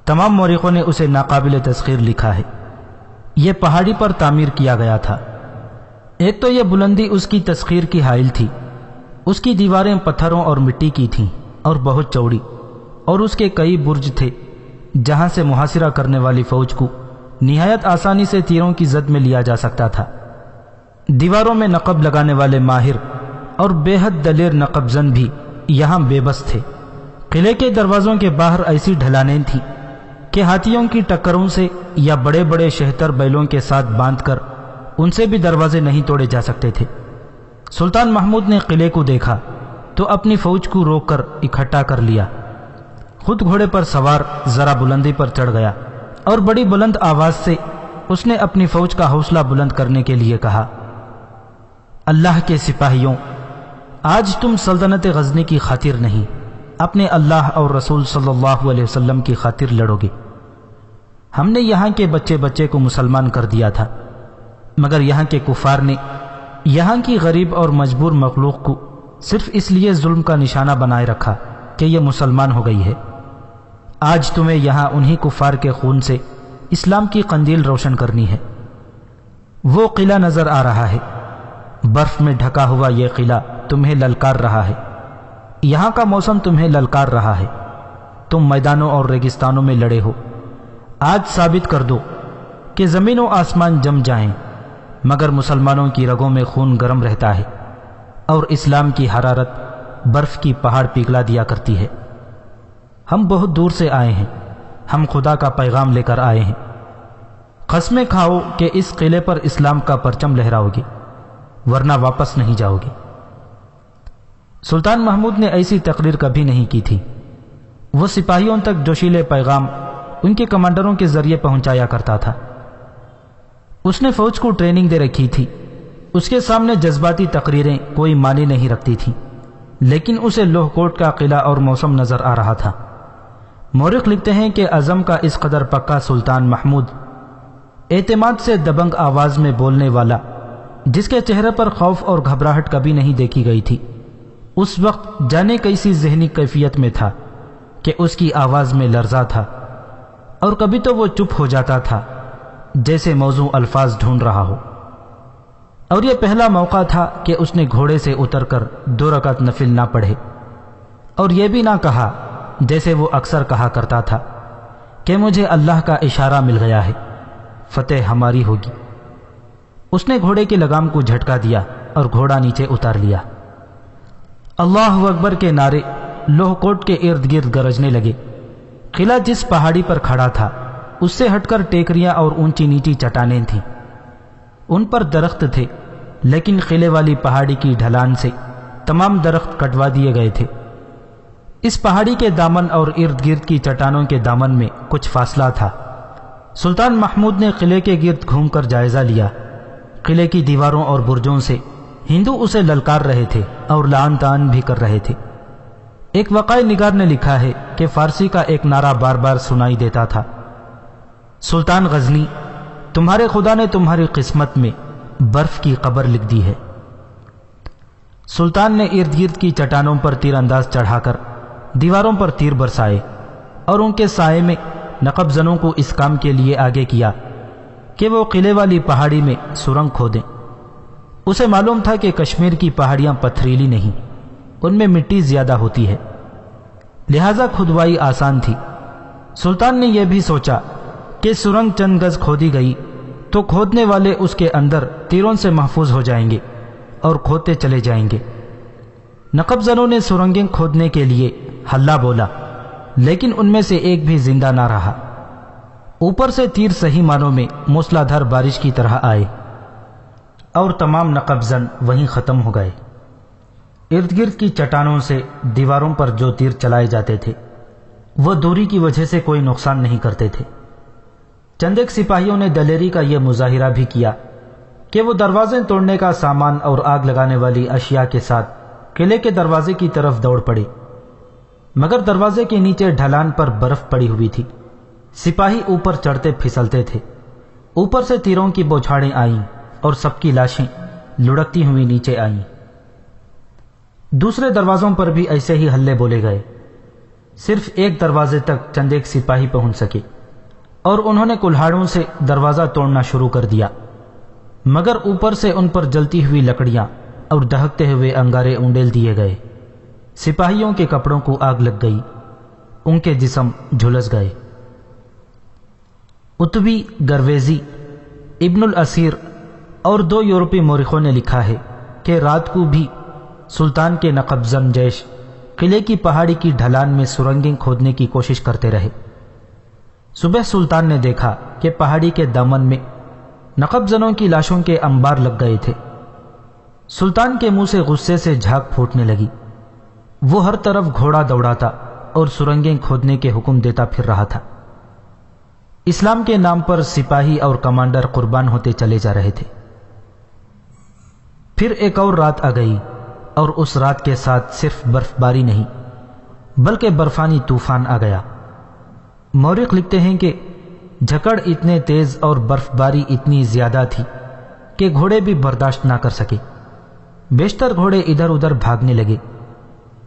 تمام مورخوں نے اسے ناقابل تسخیر لکھا ہے۔ یہ پہاڑی پر تعمیر کیا گیا تھا۔ ایک تو یہ بلندی اس کی تسخیر کی حائل تھی، اس کی دیواریں پتھروں اور مٹی کی تھیں اور بہت چوڑی، اور اس کے کئی برج تھے جہاں سے محاصرہ کرنے والی فوج کو نہایت آسانی سے تیروں کی زد میں لیا جا سکتا تھا۔ دیواروں میں نقب لگانے والے ماہر اور بے حد دلیر نقب زن بھی یہاں بے بس تھے۔ قلعے کے دروازوں کے باہر ایسی ڈھلانیں تھیں کہ ہاتھیوں کی ٹکروں سے یا بڑے بڑے شہتر بیلوں کے ساتھ باندھ کر ان سے بھی دروازے نہیں توڑے جا سکتے تھے۔ سلطان محمود نے قلعے کو دیکھا تو اپنی فوج کو روک کر اکٹھا کر لیا، خود گھوڑے پر سوار ذرا بلندی پر چڑھ گیا اور بڑی بلند آواز سے اس نے اپنی فوج کا حوصلہ بلند کرنے کے لیے کہا، اللہ کے سپاہیوں، آج تم سلطنت غزنی کی خاطر نہیں، اپنے اللہ اور رسول صلی اللہ علیہ وسلم کی خاطر لڑو گے۔ ہم نے یہاں کے بچے بچے کو مسلمان کر دیا تھا، مگر یہاں کے کفار نے یہاں کی غریب اور مجبور مخلوق کو صرف اس لیے ظلم کا نشانہ بنائے رکھا کہ یہ مسلمان ہو گئی ہے۔ آج تمہیں یہاں انہی کفار کے خون سے اسلام کی قندیل روشن کرنی ہے۔ وہ قلعہ نظر آ رہا ہے، برف میں ڈھکا ہوا یہ قلعہ تمہیں للکار رہا ہے، یہاں کا موسم تمہیں للکار رہا ہے، تم میدانوں اور ریگستانوں میں لڑے ہو۔ آج ثابت کر دو کہ زمین و آسمان جم جائیں مگر مسلمانوں کی رگوں میں خون گرم رہتا ہے اور اسلام کی حرارت برف کی پہاڑ پگھلا دیا کرتی ہے۔ ہم بہت دور سے آئے ہیں، ہم خدا کا پیغام لے کر آئے ہیں۔ قسمیں کھاؤ کہ اس قلعے پر اسلام کا پرچم لہراؤ گے، ورنہ واپس نہیں جاؤ گے۔ سلطان محمود نے ایسی تقریر کبھی نہیں کی تھی۔ وہ سپاہیوں تک جوشیلے پیغام ان کے کمانڈروں کے ذریعے پہنچایا کرتا تھا۔ اس نے فوج کو ٹریننگ دے رکھی تھی۔ اس کے سامنے جذباتی تقریریں کوئی معنی نہیں رکھتی تھیں، لیکن اسے لوہ کوٹ کا قلعہ اور موسم نظر آ رہا تھا۔ مورخ لکھتے ہیں کہ عزم کا اس قدر پکا سلطان محمود، اعتماد سے دبنگ آواز میں بولنے والا، جس کے چہرے پر خوف اور گھبراہٹ کبھی نہیں دیکھی گئی تھی، اس وقت جانے کیسی ذہنی کیفیت میں تھا کہ اس کی آواز میں لرزہ تھا، اور کبھی تو وہ چپ ہو جاتا تھا جیسے موزوں الفاظ ڈھونڈ رہا ہو۔ اور یہ پہلا موقع تھا کہ اس نے گھوڑے سے اتر کر 2 رکعت نفل نہ پڑھے، اور یہ بھی نہ کہا جیسے وہ اکثر کہا کرتا تھا کہ مجھے اللہ کا اشارہ مل گیا ہے، فتح ہماری ہوگی۔ اس نے گھوڑے کی لگام کو جھٹکا دیا اور گھوڑا نیچے اتار لیا۔ اللہ اکبر کے نعرے لوہ کوٹ کے ارد گرد گرجنے لگے۔ قلعہ جس پہاڑی پر کھڑا تھا اس سے ہٹ کر ٹیکریاں اور اونچی نیچی چٹانیں تھیں۔ ان پر درخت تھے، لیکن قلعے والی پہاڑی کی ڈھلان سے تمام درخت کٹوا دیے گئے تھے۔ اس پہاڑی کے دامن اور ارد گرد کی چٹانوں کے دامن میں کچھ فاصلہ تھا۔ سلطان محمود نے قلعے کے گرد گھوم کر جائزہ لیا۔ قلعے کی دیواروں اور برجوں سے ہندو اسے للکار رہے تھے اور لعن طعن بھی کر رہے تھے۔ ایک وقائع نگار نے لکھا ہے کہ فارسی کا ایک نعرہ بار بار سنائی دیتا تھا، سلطان غزنی، تمہارے خدا نے تمہاری قسمت میں برف کی قبر لکھ دی ہے۔ سلطان نے ارد گرد کی چٹانوں پر تیر انداز چڑھا کر دیواروں پر تیر برسائے اور ان کے سائے میں نقب زنوں کو اس کام کے لیے آگے کیا کہ وہ قلعے والی پہاڑی میں سرنگ کھودیں۔ اسے معلوم تھا کہ کشمیر کی پہاڑیاں پتھریلی نہیں، ان میں مٹی زیادہ ہوتی ہے، لہذا کھدوائی آسان تھی۔ سلطان نے یہ بھی سوچا کہ سرنگ چند گز کھودی گئی تو کھودنے والے اس کے اندر تیروں سے محفوظ ہو جائیں گے اور کھودتے چلے جائیں گے۔ نقب زنوں نے سرنگیں کھودنے کے لیے ہلہ بولا، لیکن ان میں سے ایک بھی زندہ نہ رہا۔ اوپر سے تیر صحیح معنوں میں موسلادھار بارش کی طرح آئے اور تمام نقب زن وہیں ختم ہو گئے۔ ارد گرد کی چٹانوں سے دیواروں پر جو تیر چلائے جاتے تھے وہ دوری کی وجہ سے کوئی نقصان نہیں کرتے تھے۔ چند ایک سپاہیوں نے دلیری کا یہ مظاہرہ بھی کیا کہ وہ دروازے توڑنے کا سامان اور آگ لگانے والی اشیاء کے ساتھ قلعے کے دروازے کی طرف دوڑ پڑے، مگر دروازے کے نیچے ڈھلان پر برف پڑی ہوئی تھی۔ سپاہی اوپر چڑھتے پھسلتے تھے۔ اوپر سے تیروں کی بوچھاڑیں آئیں اور سب کی لاشیں لڑکتی ہوئی نیچے آئیں۔ دوسرے دروازوں پر بھی ایسے ہی ہلے بولے گئے۔ صرف ایک دروازے تک چند ایک سپاہی پہنچ سکے اور انہوں نے کلہاڑوں سے دروازہ توڑنا شروع کر دیا، مگر اوپر سے ان پر جلتی ہوئی لکڑیاں اور دہکتے ہوئے انگارے اونڈیل دیے گئے۔ سپاہیوں کے کپڑوں کو آگ لگ گئی، ان کے جسم جھلس گئے۔ اتبی، گرویزی، ابن الاسیر اور 2 یورپی مورخوں نے لکھا ہے کہ رات کو بھی سلطان کے نقب زن جیش قلعے کی پہاڑی کی ڈھلان میں سرنگیں کھودنے کی کوشش کرتے رہے۔ صبح سلطان نے دیکھا کہ پہاڑی کے دامن میں نقب زنوں کی لاشوں کے انبار لگ گئے تھے۔ سلطان کے منہ سے غصے سے جھاگ پھوٹنے لگی۔ وہ ہر طرف گھوڑا دوڑاتا اور سرنگیں کھودنے کے حکم دیتا پھر رہا تھا۔ اسلام کے نام پر سپاہی اور کمانڈر قربان ہوتے چلے جا رہے تھے۔ پھر ایک اور رات آ گئی اور اس رات کے ساتھ صرف برف باری نہیں بلکہ برفانی طوفان آ گیا۔ مورخ لکھتے ہیں کہ جھکڑ اتنے تیز اور برف باری اتنی زیادہ تھی کہ گھوڑے بھی برداشت نہ کر سکے۔ بیشتر گھوڑے ادھر ادھر بھاگنے لگے۔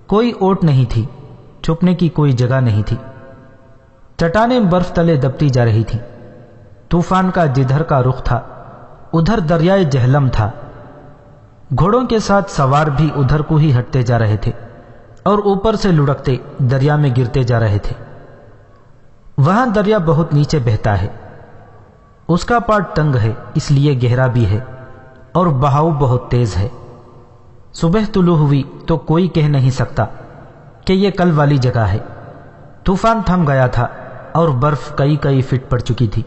کوئی اوٹ نہیں تھی، چھپنے کی کوئی جگہ نہیں تھی۔ چٹانیں برف تلے دبتی جا رہی تھیں۔ طوفان کا جدھر کا رخ تھا ادھر دریائے جہلم تھا۔ گھوڑوں کے ساتھ سوار بھی ادھر کو ہی ہٹتے جا رہے تھے اور اوپر سے لڑکتے دریا میں گرتے جا رہے تھے۔ وہاں دریا بہت نیچے بہتا ہے، اس کا پاٹ تنگ ہے اس لیے گہرا بھی ہے اور بہاؤ بہت تیز ہے۔ صبح طلوع ہوئی تو کوئی کہہ نہیں سکتا کہ یہ کل والی جگہ ہے۔ طوفان تھم گیا تھا اور برف کئی فٹ پڑ چکی تھی۔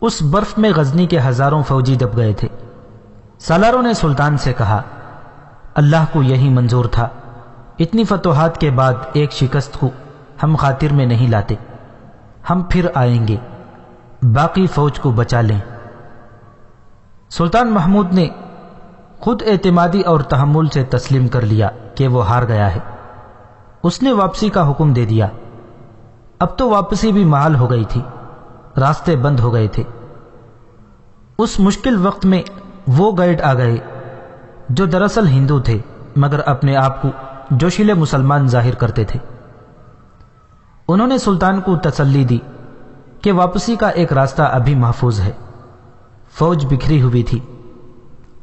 اس برف میں غزنی کے ہزاروں فوجی دب گئے تھے۔ سالاروں نے سلطان سے کہا، اللہ کو یہی منظور تھا، اتنی فتوحات کے بعد ایک شکست کو ہم خاطر میں نہیں لاتے، ہم پھر آئیں گے، باقی فوج کو بچا لیں۔ سلطان محمود نے خود اعتمادی اور تحمل سے تسلیم کر لیا کہ وہ ہار گیا ہے۔ اس نے واپسی کا حکم دے دیا۔ اب تو واپسی بھی محال ہو گئی تھی، راستے بند ہو گئے تھے۔ اس مشکل وقت میں وہ گائیڈ آ گئے جو دراصل ہندو تھے مگر اپنے آپ کو جوشیلے مسلمان ظاہر کرتے تھے۔ انہوں نے سلطان کو تسلی دی کہ واپسی کا ایک راستہ ابھی محفوظ ہے۔ فوج بکھری ہوئی تھی،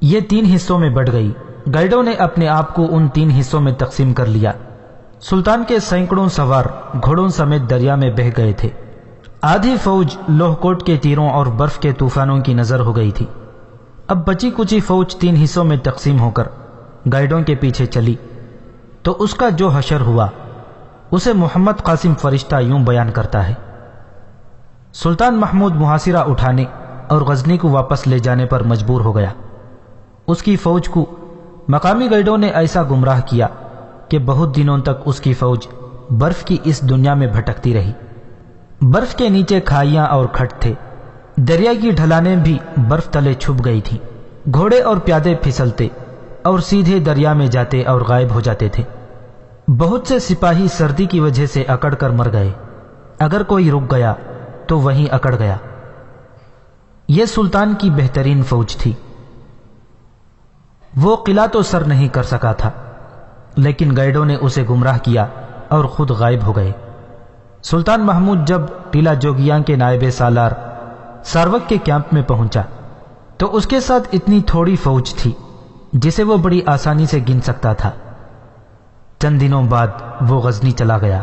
یہ 3 حصوں میں بٹ گئی۔ گائیڈوں نے اپنے آپ کو ان 3 حصوں میں تقسیم کر لیا۔ سلطان کے سینکڑوں سوار گھوڑوں سمیت دریا میں بہہ گئے تھے۔ آدھی فوج لوہ کوٹ کے تیروں اور برف کے طوفانوں کی نظر ہو گئی تھی۔ اب بچی کچی فوج 3 حصوں میں تقسیم ہو کر گائیڈوں کے پیچھے چلی تو اس کا جو حشر ہوا اسے محمد قاسم فرشتہ یوں بیان کرتا ہے۔ سلطان محمود محاصرہ اٹھانے اور غزنی کو واپس لے جانے پر مجبور ہو گیا۔ اس کی فوج کو مقامی گائیڈوں نے ایسا گمراہ کیا کہ بہت دنوں تک اس کی فوج برف کی اس دنیا میں بھٹکتی رہی۔ برف کے نیچے کھائیاں اور کھڈ تھے، دریا کی ڈھلانیں بھی برف تلے چھپ گئی تھیں۔ گھوڑے اور پیادے پھسلتے اور سیدھے دریا میں جاتے اور غائب ہو جاتے تھے۔ بہت سے سپاہی سردی کی وجہ سے اکڑ کر مر گئے، اگر کوئی رک گیا تو وہیں اکڑ گیا۔ یہ سلطان کی بہترین فوج تھی۔ وہ قلعہ تو سر نہیں کر سکا تھا، لیکن گائیڈوں نے اسے گمراہ کیا اور خود غائب ہو گئے۔ سلطان محمود جب ٹیلا جوگیاں کے نائب سالار ساروک کے کیمپ میں پہنچا تو اس کے ساتھ اتنی تھوڑی فوج تھی جسے وہ بڑی آسانی سے گن سکتا تھا۔ چند دنوں بعد وہ غزنی چلا گیا۔